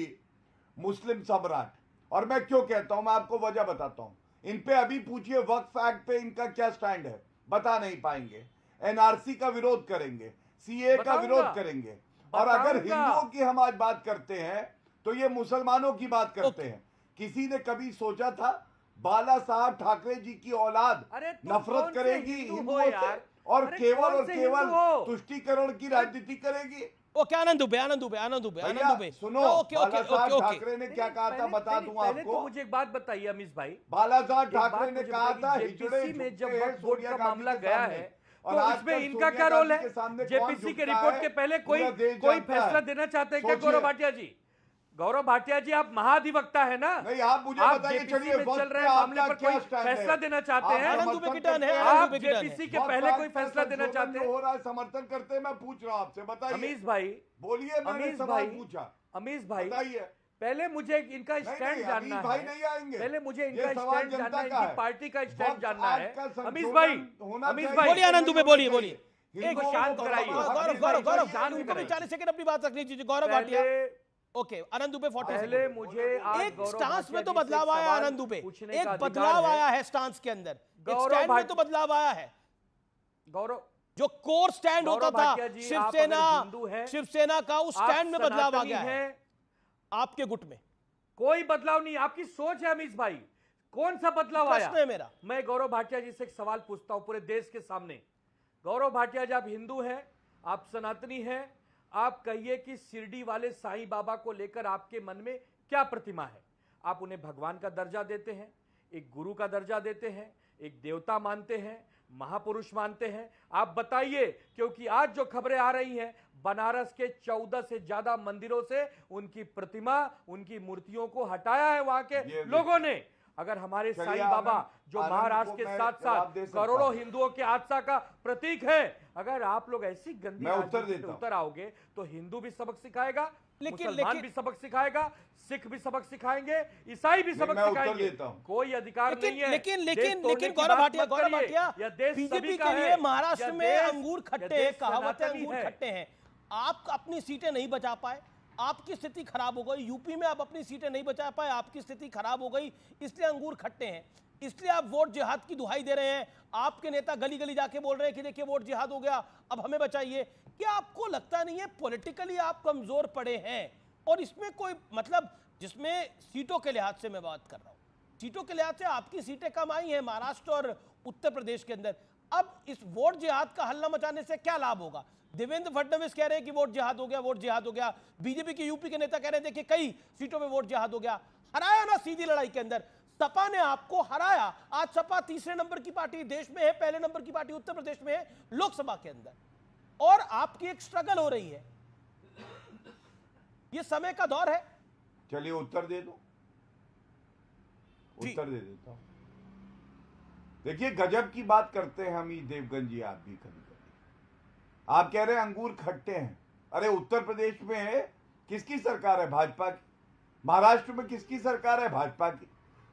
मुस्लिम सम्राट। और मैं क्यों कहता हूं, मैं आपको वजह बताता हूं। इन पे अभी पूछिए वक्फ एक्ट पे इनका क्या स्टैंड है, बता नहीं पाएंगे। एनआरसी का विरोध करेंगे, सीए का विरोध करेंगे। और अगर हिंदुओं की हम आज बात करते हैं तो ये मुसलमानों की बात करते हैं। किसी ने कभी सोचा था बाला साहब ठाकरे जी की औलाद नफरत करेगी हिंदुओं से और केवल तुष्टीकरण की राजनीति करेगी? ओके, आनंद दुबे सुनो, बाला साहब ठाकरे ने क्या कहा था बता दूं आपको। तो मुझे एक बात बताइए अमीश भाई, बाला साहब ठाकरे ने कहा था जेपीसी में जब वक्फ बोर्ड का मामला गया है तो इसमें इनका क्या रोल है? जेपीसी के रिपोर्ट के पहले कोई फैसला देना चाहते हैं क्या गौरव भाटिया जी? गौरव भाटिया जी, आप महाधिवक्ता है ना? नहीं, आप मुझे बताइए, चलिए चल रहे मामले पर कोई फैसला देना चाहते हैं? आप जेपीसी के पहले कोई फैसला देना चाहते हैं? हो रहा है, समर्थन करते हैं। मैं पूछ रहा हूं आपसे, बताइए अमीश भाई। बोलिए, मैंने सवाल पूछा। अमीश भाई बताइए, पहले मुझे इनका स्टैंड जानना है। भाई नहीं आएंगे, पहले मुझे इनका स्टैंड जानना है, इनकी पार्टी का स्टैंड जानना है। अमीश भाई बोलिए, आनंद दुबे बोलिए। एक शांत कराइए। गौरव 40 सेकंड अपनी बात रखनी चाहिए। गौरव भाटिया, ओके, आनंद दुबे 40 पहले मुझे एक स्टांस में तो बदलाव आया। आनंद दुबे, एक बदलाव आया है स्टांस के अंदर, एक स्टैंड में तो बदलाव आया है। गौरव, जो कोर स्टैंड होता था शिवसेना का, उस स्टैंड में बदलाव आ गया है आपके गुट में। कोई बदलाव नहीं, आपकी सोच है अमीश भाई। कौन सा बदलाव आया? प्रश्न है मेरा। मैं गौरव भाटिया जी से एक सवाल पूछता हूं पूरे देश के सामने। गौरव भाटिया जी, आप हिंदू हैं, आप सनातनी हैं, आप कहिए कि शिरडी वाले साईं बाबा को लेकर आपके मन में क्या प्रतिमा है? आप उन्हें भगवान का दर्जा देते हैं, एक गुरु का दर्जा देते हैं, एक देवता मानते हैं, महापुरुष मानते हैं? आप बताइए, क्योंकि आज जो खबरें आ रही हैं, बनारस के 14 से ज्यादा मंदिरों से उनकी प्रतिमा, उनकी मूर्तियों को हटाया है वहां के लोगों ने। अगर हमारे साईं बाबा जो महाराष्ट्र के साथ साथ करोड़ों हिंदुओं के आस्था का प्रतीक है, अगर आप लोग ऐसी गंदी राजनीति पे उतर आओगे तो हिंदू भी सबक सिखाएगा, मुसलमान भी सबक सिखाएगा, सिख भी सबक सिखाएंगे, ईसाई भी सबक सिखाएंगे। कोई अधिकार नहीं है। लेकिन गौरव भाटिया, बीजेपी के लिए महाराष्ट्र में अंगूर खट्टे हैं, कहावतें अंगूर खट्टे हैं। आप अपनी सीटें नहीं बचा पाए, आपकी स्थिति खराब हो गई, यूपी में आप अपनी सीटें नहीं बचा पाए, आपकी स्थिति खराब हो गई, इसलिए अंगूर खट्टे हैं, इसलिए आप वोट जिहाद की दुहाई दे रहे हैं। आपके नेता गली गली जाके बोल रहे हैं कि देखिए वोट जिहाद हो गया, अब हमें बचाइए। क्या आपको लगता नहीं है पॉलिटिकली आप कमजोर पड़े हैं? और इसमें कोई मतलब, जिसमें सीटों के लिहाज से मैं बात कर रहा हूं, सीटों के लिहाज से आपकी सीटें कम आई हैं महाराष्ट्र और उत्तर प्रदेश के अंदर। अब इस वोट जिहाद का हल्ला मचाने से क्या लाभ होगा? देवेंद्र फडणवीस कह रहे हैं कि वोट जिहाद हो गया, वोट जिहाद हो गया। बीजेपी के यूपी के नेता कह रहे थे कि कई सीटों में वोट जिहाद हो गया। हराया ना सीधी लड़ाई के अंदर, सपा ने आपको हराया। आज सपा तीसरे नंबर की पार्टी देश में है, पहले नंबर की पार्टी उत्तर प्रदेश में है लोकसभा के अंदर, और आपकी एक स्ट्रगल हो रही है। ये समय का दौर है। चलिए उत्तर दे दो, उत्तर दे देता हूं। देखिए गजब की बात करते हैं हम ही देवगन जी, आप भी कभी कभी। आप कह रहे हैं अंगूर खट्टे हैं। अरे उत्तर प्रदेश में किसकी सरकार है? भाजपा की। महाराष्ट्र में किसकी सरकार है? भाजपा की।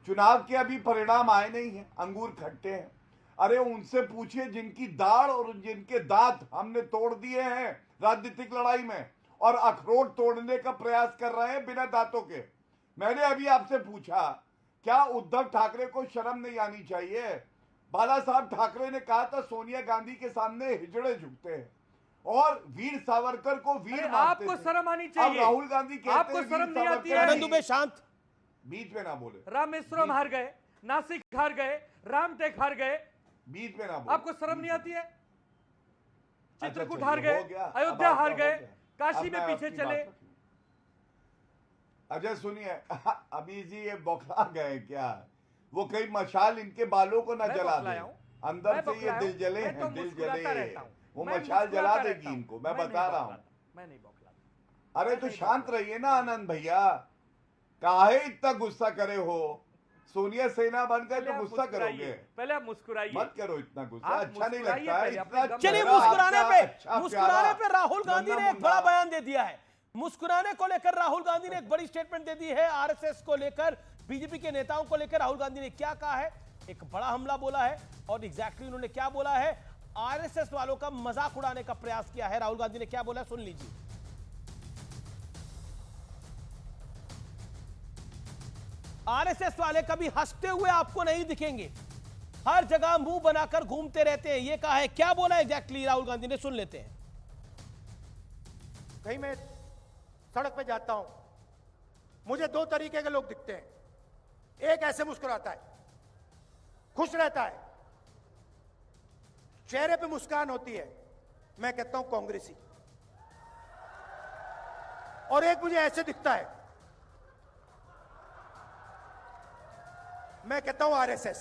चुनाव के अभी परिणाम आए नहीं हैं, अंगूर खट्टे हैं। अरे उनसे पूछिए जिनकी दाढ़ और जिनके दांत हमने तोड़ दिए हैं राजनीतिक लड़ाई में, और अखरोट तोड़ने का प्रयास कर रहे हैं बिना दांतों के। मैंने अभी आपसे पूछा क्या उद्धव ठाकरे को शर्म नहीं आनी चाहिए? बाला साहब ठाकरे ने कहा था सोनिया गांधी के सामने हिजड़े झुकते हैं, और वीर सावरकर को वीर मानते थे। आपको शर्म आनी चाहिए। अब राहुल गांधी कहते हैं आपको शर्म नहीं आती है? आनंद दुबे शांत, बीच में ना बोले। रामेश्वरम हार गए, नासिक हार गए, रामटेक हार गए, बीच में ना बोले। आपको शर्म नहीं आती है? चित्रकूट अच्छा, हार गए, हो गया, अयोध्या अब हार आपका गए, हो गया। काशी अब में मैं पीछे आपकी चले। बात रखूं। अजय सुनिए, अभी जी ये बौखला गए क्या? वो कई मशाल इनके बालों को न जला दे, अंदर से ये दिल जले हैं, दिल जले, वो मशाल जला देगी इनको, मैं बता रहा हूं। मैं नहीं बौखला। अरे तो शांत रहिए ना आनंद भैया, काहे इतना गुस्सा करे हो? सोनिया सेना बन गए तो गुस्सा करोगे? पहले आप मुस्कुराइए। मत करो इतना गुस्सा, आप अच्छा नहीं मुस्कुराइए लगता है पहले, इतना। अपने चलिए दम मुस्कुराने पे राहुल गांधी ने एक बड़ा बयान दे दिया है। मुस्कुराने को लेकर राहुल गांधी ने एक बड़ी स्टेटमेंट दे दी है। आरएसएस को लेकर, बीजेपी के नेताओं को लेकर राहुल गांधी ने क्या कहा है? एक बड़ा हमला बोला है, और एग्जैक्टली उन्होंने क्या बोला है? आरएसएस वालों का मजाक उड़ाने का प्रयास किया है। राहुल गांधी ने क्या बोला, सुन लीजिए। आरएसएस वाले कभी हंसते हुए आपको नहीं दिखेंगे, हर जगह मुंह बनाकर घूमते रहते हैं, ये कहा है। क्या बोला एग्जैक्टली राहुल गांधी ने, सुन लेते हैं। कहीं मैं सड़क पे जाता हूं, मुझे दो तरीके के लोग दिखते हैं। एक ऐसे मुस्कुराता है, खुश रहता है, चेहरे पे मुस्कान होती है, मैं कहता हूं कांग्रेसी। और एक मुझे ऐसे दिखता है, मैं कहता हूं आरएसएस।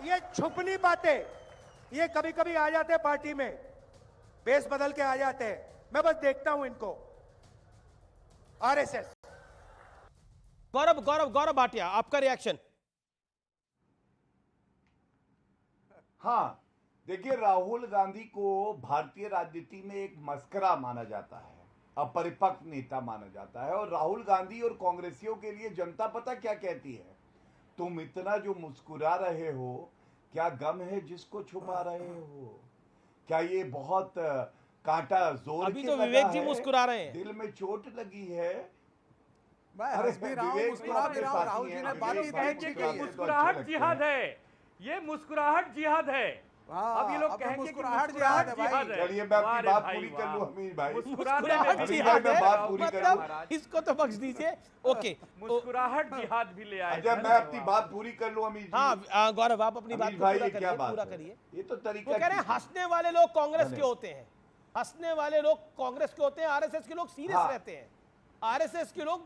ये छुपनी बातें, ये कभी कभी आ जाते हैं पार्टी में, बेस बदल के आ जाते हैं, मैं बस देखता हूं इनको। आरएसएस। गौरव भाटिया, आपका रिएक्शन? हाँ देखिए, राहुल गांधी को भारतीय राजनीति में एक मस्करा माना जाता है, अपरिपक्व नेता माना जाता है। और राहुल गांधी और कांग्रेसियों के लिए जनता पता क्या कहती है? तुम इतना जो मुस्कुरा रहे हो, क्या गम है जिसको छुपा रहे हो? क्या ये बहुत कांटा जोर अभी के तो लगा विवेक जी है? मुस्कुरा रहे हैं, दिल में चोट लगी है। मैं हंस भी रहा हूं, मुस्कुरा भी रहा हूं। राहुल जी ने बात ही कहेंगे कि मुस्कुराहट जिहाद है, ये मुस्कुराहट जिहाद है। अब ये लोग कहेंगे कि मुस्कुराहट जिहाद है भाई। चलिए मैं अपनी बात पूरी कर लूं अमीर भाई। मुस्कुराहट अभी जिहाद मैं है, बात पूरी कर लूं। मतलब इसको तो बख्श दीजिए। ओके, मुस्कुराहट जिहाद भी ले आए। अच्छा मैं अपनी बात पूरी कर लूं अमीर जी। हाँ गौरव, आप अपनी बात अमीर भाई, पूरा ये क्या करिए, बात पूरा है? करिए। ये तो तरीका वो कह रहे हैं हंसने वाले लोग कांग्रेस के होते हैं, हंसने वाले लोग कांग्रेस के होते हैं, आरएसएस के लोग सीरियस रहते हैं। आरएसएस के लोग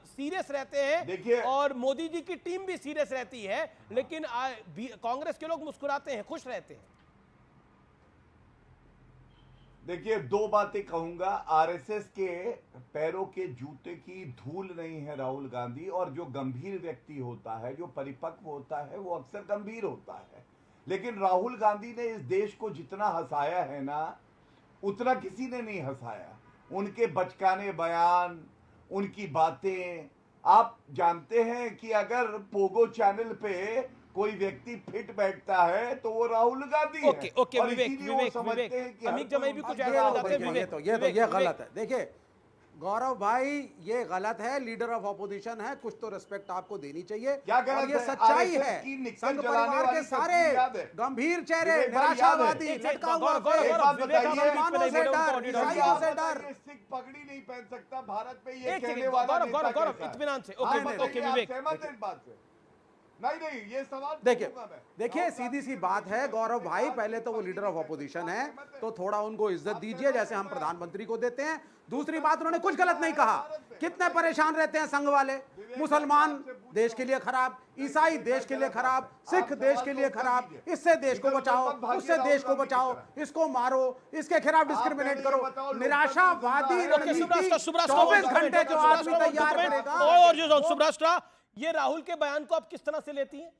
सीरियस रहते हैं, और मोदी जी की टीम भी सीरियस रहती है, लेकिन कांग्रेस के लोग मुस्कुराते हैं, खुश रहते हैं। देखिए दो बातें कहूंगा। आरएसएस के पैरों के जूते की धूल नहीं है राहुल गांधी, और जो गंभीर व्यक्ति होता है, जो परिपक्व होता है, वो अक्सर गंभीर होता है। लेकिन राहुल गांधी ने इस देश को जितना हंसाया है ना, उतना किसी ने नहीं हंसाया। उनके बचकाने बयान, उनकी बातें, आप जानते हैं कि अगर पोगो चैनल पे कोई व्यक्ति फिट बैठता है तो वो राहुल गांधी है। ओके और विवेक इसीलिए वो समझते हैं कि अमित जमाई भी कुछ ये गलत है। देखिए गौरव भाई, ये गलत है। लीडर ऑफ ऑपोजिशन है, कुछ तो रिस्पेक्ट आपको देनी चाहिए। क्या गलत और ये है? सच्चाई RSS है। की निकल संघ जलाने परिवार के वाली सारे तस्वीर याद है? गंभीर चेहरे, विवेक भाई याद है? निराशावादी, लटका हुआ फेस, एक बात बताइए, मुसलमानों से डर, ईसाइयों से डर। ये सिख पगड़ी नहीं पहन सकता भारत में, ये एक कहने सेकंड, वाला गौरव, नेता गौरव, कैसा है? इत्मीनान से। हाँ, ओके बताइए, आप विवेक। सहमत हैं इस बात से? नहीं, ये सवाल देखिए सीधी सी बात है गौरव भाई, पहले तो वो लीडर ऑफ ऑपोजिशन है तो थोड़ा उनको इज्जत दीजिए जैसे हम प्रधानमंत्री को देते हैं। दूसरी बात, उन्होंने कुछ गलत नहीं कहा। कितने परेशान रहते हैं संघ वाले। मुसलमान देश के लिए खराब, ईसाई देश के लिए खराब, सिख देश के लिए खराब। इससे देश को बचाओ, उससे देश को बचाओ, इसको मारो, इसके खिलाफ डिस्क्रिमिनेट करो। निराशावादी रणनीति 24 घंटे जो आदमी तैयार करेगा। और सुब्राष्ट्रा, ये राहुल के बयान को आप किस तरह से लेती हैं?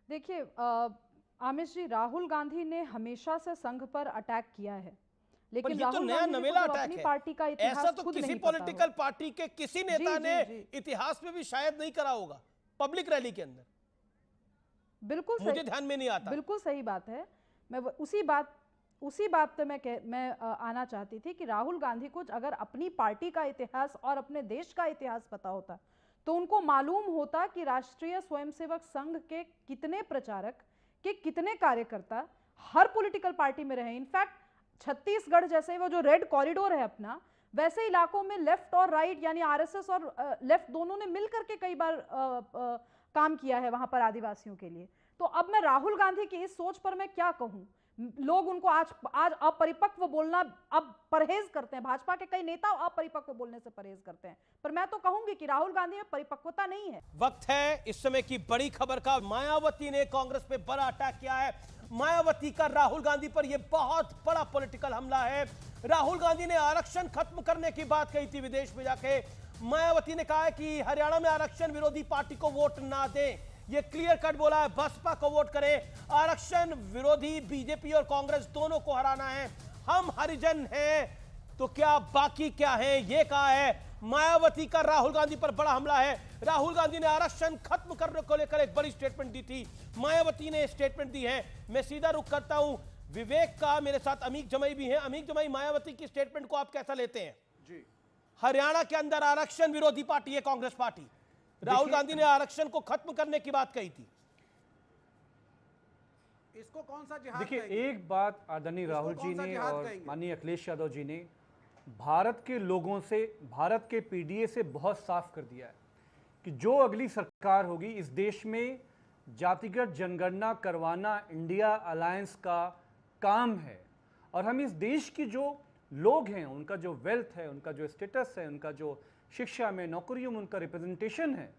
देखिए आमिश जी, राहुल गांधी ने हमेशा से संघ पर अटैक किया है, लेकिन ये तो नया नवेला अटैक है। पार्टी का इतिहास ऐसा तो खुद किसी नहीं पता पॉलिटिकल पार्टी के किसी नेता ने इतिहास में भी शायद नहीं करा होगा पब्लिक रैली के अंदर। बिल्कुल मुझे ध्यान में नहीं आता। बिल्कुल सही बात है। मैं उसी बात पे मैं आना चाहती थी कि राहुल गांधी को अगर अपनी पार्टी का इतिहास और अपने देश का इतिहास पता होता तो उनको मालूम होता कि राष्ट्रीय स्वयंसेवक संघ के कितने प्रचारक, के कितने कार्यकर्ता हर पॉलिटिकल पार्टी में रहे। इनफैक्ट छत्तीसगढ़ जैसे वो जो रेड कॉरिडोर है अपना, वैसे इलाकों में लेफ्ट और राइट यानी आरएसएस और लेफ्ट दोनों ने मिलकर के कई बार काम किया है वहां पर आदिवासियों के लिए। तो अब मैं राहुल गांधी की इस सोच पर मैं क्या कहूं। लोग उनको आज अपरिपक्व बोलना अब परहेज करते हैं। भाजपा के कई नेता अपरिपक्व बोलने से परहेज करते हैं, पर मैं तो कहूंगी कि राहुल गांधी में परिपक्वता नहीं है। वक्त है इस समय की बड़ी खबर का। मायावती ने कांग्रेस पे बड़ा अटैक किया है। मायावती का राहुल गांधी पर यह बहुत बड़ा पॉलिटिकल हमला है। राहुल गांधी ने आरक्षण खत्म करने की बात कही थी विदेश में जाके। मायावती ने कहा है कि हरियाणा में आरक्षण विरोधी पार्टी को वोट ना दें। ये क्लियर कट बोला है, बसपा को वोट करें। आरक्षण विरोधी बीजेपी और कांग्रेस दोनों को हराना है। हम हरिजन हैं तो क्या बाकी क्या है, ये कहा है। मायावती का राहुल गांधी पर बड़ा हमला है। राहुल गांधी ने आरक्षण खत्म करने को लेकर एक बड़ी स्टेटमेंट दी थी। मायावती ने स्टेटमेंट दी है। मैं सीधा रुख करता हूं विवेक का। मेरे साथ अमीक जमाई भी है। अमीक जमाई, मायावती की स्टेटमेंट को आप कैसा लेते हैं? जी, हरियाणा के अंदर आरक्षण विरोधी पार्टी है कांग्रेस पार्टी। राहुल गांधी ने आरक्षण को खत्म करने की बात कही थी। इसको कौन सा जिहाद देखिए, कहेंगे? एक बात आदरणीय राहुल जी ने और माननीय अखिलेश यादव जी ने भारत के लोगों से, भारत के पीडीए से बहुत साफ कर दिया है कि जो अगली सरकार होगी इस देश में जातिगत जनगणना करवाना इंडिया अलायंस का काम है। और हम इस देश की जो लोग हैं, उनका जो वेल्थ है, उनका जो स्टेटस है, उनका जो शिक्षा में, नौकरियों में उनका रिप्रेजेंटेशन है,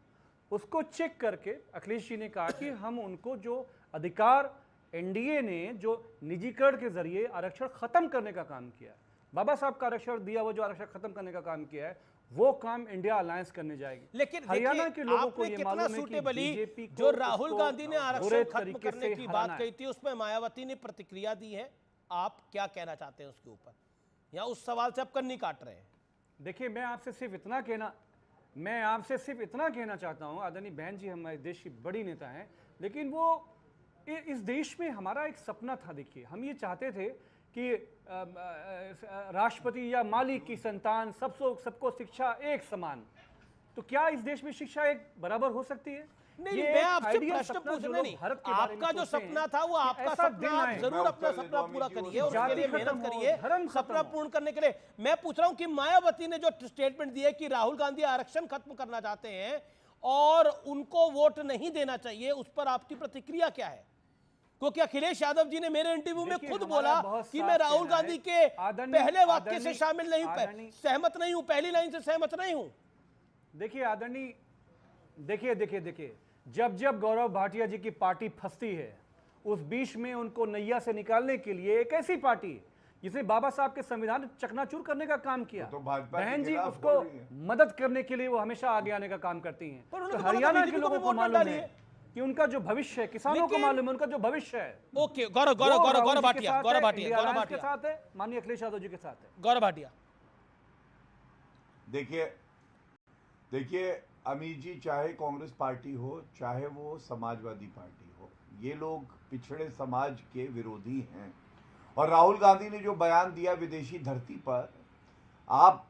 उसको चेक करके अखिलेश जी ने कहा कि हम उनको जो अधिकार एनडीए ने जो निजीकरण के जरिए आरक्षण खत्म करने का काम किया है, बाबा साहब का आरक्षण दिया हुआ जो आरक्षण खत्म करने का काम किया है, वो काम इंडिया अलायंस करने जाएगी। लेकिन हरियाणा के लोगों को ये मालूम है कि बीजेपी को जो राहुल गांधी ने आरक्षण खत्म तरीके करने से की हराना बात है। कही थी, उसमें मायावती ने प्रतिक्रिया दी है। आप क्या कहना चाहते हैं उसके ऊपर, या उस सवाल से आप कन्नी काट रहे हैं? देखिए, मैं आपसे सिर्फ इतना कहना चाहता हूं, आदरणीय बहन जी हमारे देश की बड़ी नेता हैं, लेकिन वो इस देश में हमारा एक सपना था। देखिए, हम ये चाहते थे कि राष्ट्रपति या मालिक की संतान सबको शिक्षा एक समान। तो क्या इस देश में शिक्षा एक बराबर हो सकती है? नहीं, मैं आपसे प्रश्न पूछना नहीं। आपका जो सपना था वो आपका सपना, आप जरूर अपना सपना पूरा करिए, उसके लिए मेहनत करिए सपना पूर्ण करने के लिए। मैं पूछ रहा हूं कि मायावती ने जो स्टेटमेंट दी है कि राहुल गांधी आरक्षण खत्म करना चाहते हैं और उनको वोट नहीं देना चाहिए, उस पर आपकी प्रतिक्रिया क्या है? क्योंकि अखिलेश यादव जी ने मेरे इंटरव्यू में खुद बोला कि मैं राहुल गांधी के पहले वाक्य से शामिल नहीं हूं, सहमत नहीं हूं, पहली लाइन से सहमत नहीं हूं। देखिए आदरणीय, देखिए, जब गौरव भाटिया जी की पार्टी फंसती है, उस बीच में उनको नैया से निकालने के लिए एक ऐसी पार्टी जिसने बाबा साहब के संविधान चकनाचूर करने का काम किया, तो बहन जी उसको मदद करने के लिए वो हमेशा आगे आने का काम करती हैं। तो हरियाणा के लोगों को मालूम है कि उनका जो भविष्य है, किसानों को मालूम है उनका जो भविष्य है। ओके, गौरव भाटिया के साथ है, माननीय अखिलेश यादव जी के साथ है। गौरव भाटिया, देखिए अमीर जी, चाहे कांग्रेस पार्टी हो चाहे वो समाजवादी पार्टी हो, ये लोग पिछड़े समाज के विरोधी हैं। और राहुल गांधी ने जो बयान दिया विदेशी धरती पर, आप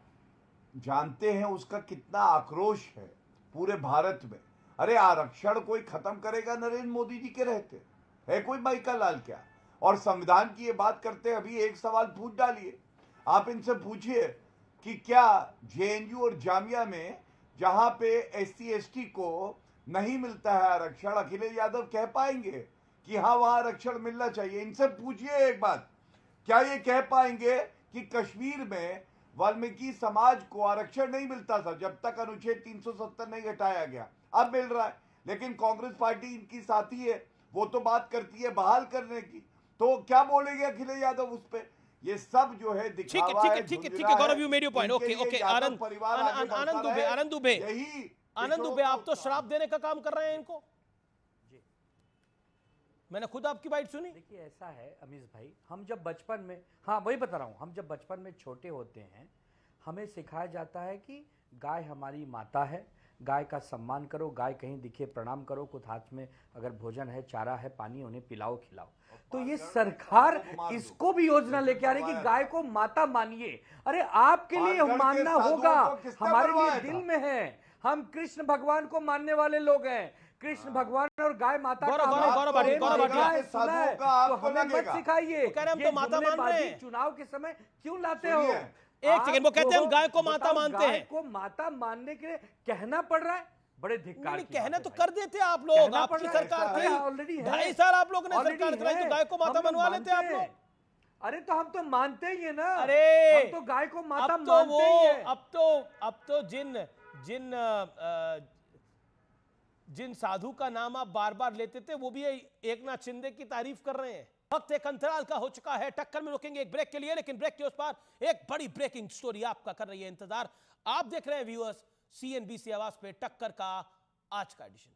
जानते हैं उसका कितना आक्रोश है पूरे भारत में। अरे आरक्षण कोई खत्म करेगा नरेंद्र मोदी जी के रहते? है कोई बाईका लाल क्या? और संविधान की ये बात करते, अभी एक सवाल पूछ डालिए, आप इनसे पूछिए कि क्या जेएनयू और जामिया में जहां पे एससी एसटी को नहीं मिलता है आरक्षण, अखिलेश यादव कह पाएंगे कि हाँ वहां आरक्षण मिलना चाहिए? इनसे पूछिए एक बात, क्या ये कह पाएंगे कि कश्मीर में वाल्मीकि समाज को आरक्षण नहीं मिलता था जब तक अनुच्छेद 370 नहीं हटाया गया, अब मिल रहा है? लेकिन कांग्रेस पार्टी इनकी साथी है, वो तो बात करती है बहाल करने की, तो क्या बोलेंगे अखिलेश यादव उस पे? ये सब जो है दिखावा है। ठीक है Gaurav, you made your point. Okay Anand Dubey, आप तो श्राप देने का काम कर रहे हैं इनको। मैंने खुद आपकी बाइट सुनी। देखिए ऐसा है अमीश भाई, हम जब बचपन में, हाँ वही बता रहा हूँ, हम जब बचपन में छोटे होते हैं हमें सिखाया जाता है कि गाय हमारी माता है, गाय का सम्मान करो, गाय कहीं दिखे प्रणाम करो, कुछ हाथ में अगर भोजन है, चारा है, पानी, उन्हें पिलाओ खिलाओ। तो ये सरकार इसको भी योजना लेके आ रही कि गाय को माता मानिए। अरे आपके लिए मानना होगा, हमारे लिए दिल में है, हम कृष्ण भगवान को मानने वाले लोग हैं। कृष्ण भगवान और गाय माता तो हमें मत सिखाइए। चुनाव के समय क्यों लाते हो? एक सेकंड, वो कहते हैं हम गाय को माता मानते हैं। को माता मानने के लिए कहना पड़ रहा है, बड़े धिक्कार। कहना तो कर देते आप लोग, आपकी सरकार थी, 2.5 साल आप लोगों ने सरकार चलाई, तो गाय को माता मनवा लेते आप लोग। अरे तो हम तो मानते ही है ना, अरे हम तो गाय को माता मानते ही है। अब तो जिन साधु का नाम आप बार बार लेते थे वो भी एकनाथ शिंदे की तारीफ कर रहे हैं। वक्त एक अंतराल का हो चुका है, टक्कर में रुकेंगे एक ब्रेक के लिए, लेकिन ब्रेक के उस पार एक बड़ी ब्रेकिंग स्टोरी आपका कर रही है इंतजार। आप देख रहे हैं व्यूअर्स सीएनबीसी आवाज पे टक्कर का आज का एडिशन।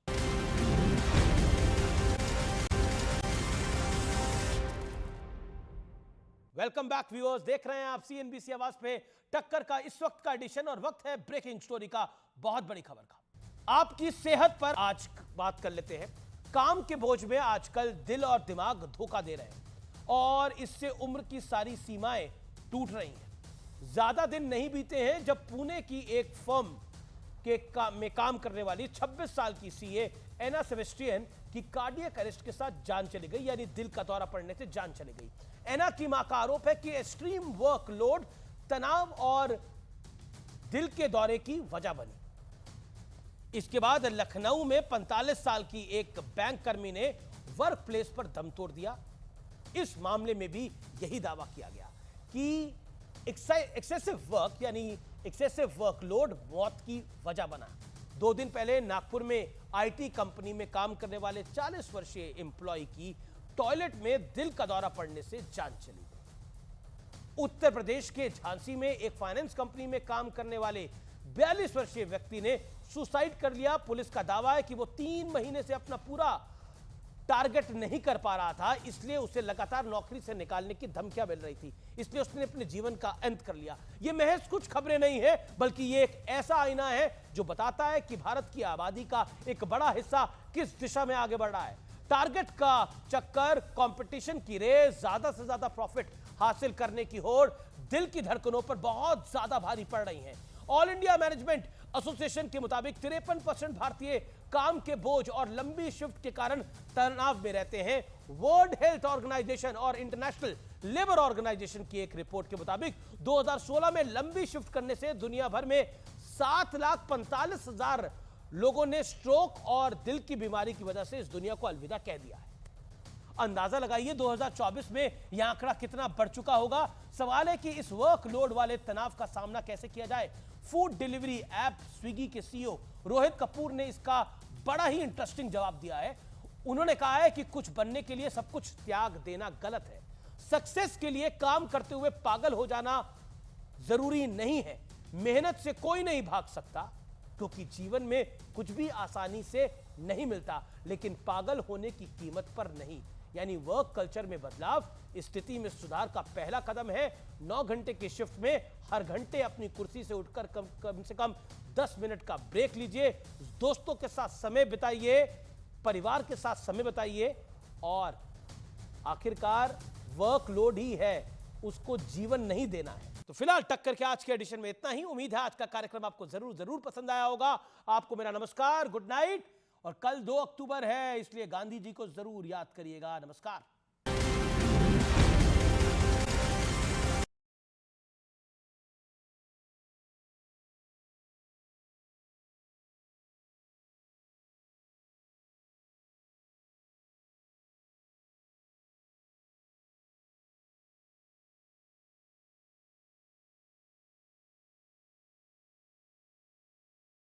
वेलकम बैक व्यूअर्स, देख रहे हैं आप सीएनबीसी आवाज पे टक्कर का इस वक्त का एडिशन और वक्त है ब्रेकिंग स्टोरी का, बहुत बड़ी खबर का। आपकी सेहत पर आज बात कर लेते हैं। काम के बोझ में आजकल दिल और दिमाग धोखा दे रहे हैं और इससे उम्र की सारी सीमाएं टूट रही हैं। ज्यादा दिन नहीं बीते हैं जब पुणे की एक फर्म में काम करने वाली 26 साल की सीए एना सेबेस्टियन की कार्डियक अरेस्ट के साथ जान चली गई, यानी दिल का दौरा पड़ने से जान चली गई। एना की मां का आरोप है कि एक्सट्रीम वर्कलोड, तनाव और दिल के दौरे की वजह बनी। इसके बाद लखनऊ में 45 साल की एक बैंक कर्मी ने वर्क प्लेस पर दम तोड़ दिया। इस मामले में भी यही दावा किया गया कि एक्सेसिव वर्क यानी एक्सेसिव वर्कलोड मौत की वजह बना। 2 दिन पहले नागपुर में आईटी कंपनी में काम करने वाले 40 वर्षीय एम्प्लॉय की टॉयलेट में दिल का दौरा पड़ने से जान चली गई। उत्तर प्रदेश के झांसी में एक फाइनेंस कंपनी में काम करने वाले 42 वर्षीय व्यक्ति ने सुसाइड कर लिया। पुलिस का दावा है कि वो 3 महीने से अपना पूरा टारगेट नहीं कर पा रहा था, इसलिए उसे लगातार नौकरी से निकालने की धमकियां मिल रही थी, इसलिए उसने अपने जीवन का अंत कर लिया। ये महज कुछ खबरें नहीं है, बल्कि ये एक ऐसा आईना है जो बताता है कि भारत की आबादी का एक बड़ा हिस्सा किस दिशा में आगे बढ़ रहा है। टारगेट का चक्कर, कंपटीशन की रेस, ज्यादा से ज्यादा प्रॉफिट हासिल करने की होड़ दिल की धड़कनों पर बहुत ज्यादा भारी पड़ रही है। ऑल इंडिया मैनेजमेंट एसोसिएशन के मुताबिक 53% भारतीय काम के बोझ और लंबी शिफ्ट के कारण तनाव में रहते हैं। वर्ल्ड हेल्थ ऑर्गेनाइजेशन और इंटरनेशनल लेबर ऑर्गेनाइजेशन की एक रिपोर्ट के मुताबिक 2016 में लंबी शिफ्ट करने से दुनिया भर में 7,45,000 लोगों ने स्ट्रोक और दिल की बीमारी की वजह से इस दुनिया को अलविदा कह दिया है। अंदाजा लगाइए 2024 में यह आंकड़ा कितना बढ़ चुका होगा। सवाल है कि इस वर्कलोड वाले तनाव का सामना कैसे किया जाए। फूड डिलीवरी ऐप स्विगी के सीईओ रोहित कपूर ने इसका बड़ा ही इंटरेस्टिंग जवाब दिया है। उन्होंने कहा है कि कुछ बनने के लिए सब कुछ त्याग देना गलत है। सक्सेस के लिए काम करते हुए पागल हो जाना जरूरी नहीं है। मेहनत से कोई नहीं भाग सकता, क्योंकि जीवन में कुछ भी आसानी से नहीं मिलता, लेकिन पागल होने की कीमत पर नहीं। यानी वर्क कल्चर में बदलाव स्थिति में सुधार का पहला कदम है। 9 घंटे की शिफ्ट में हर घंटे अपनी कुर्सी से उठकर कम से कम 10 मिनट का ब्रेक लीजिए, दोस्तों के साथ समय बिताइए, परिवार के साथ समय बिताइए और आखिरकार वर्कलोड ही है, उसको जीवन नहीं देना है। तो फिलहाल टक्कर के आज के एडिशन में इतना ही। उम्मीद है आज का कार्यक्रम आपको जरूर पसंद आया होगा। आपको मेरा नमस्कार, गुड नाइट। और कल 2 अक्टूबर है, इसलिए गांधी जी को जरूर याद करिएगा। नमस्कार।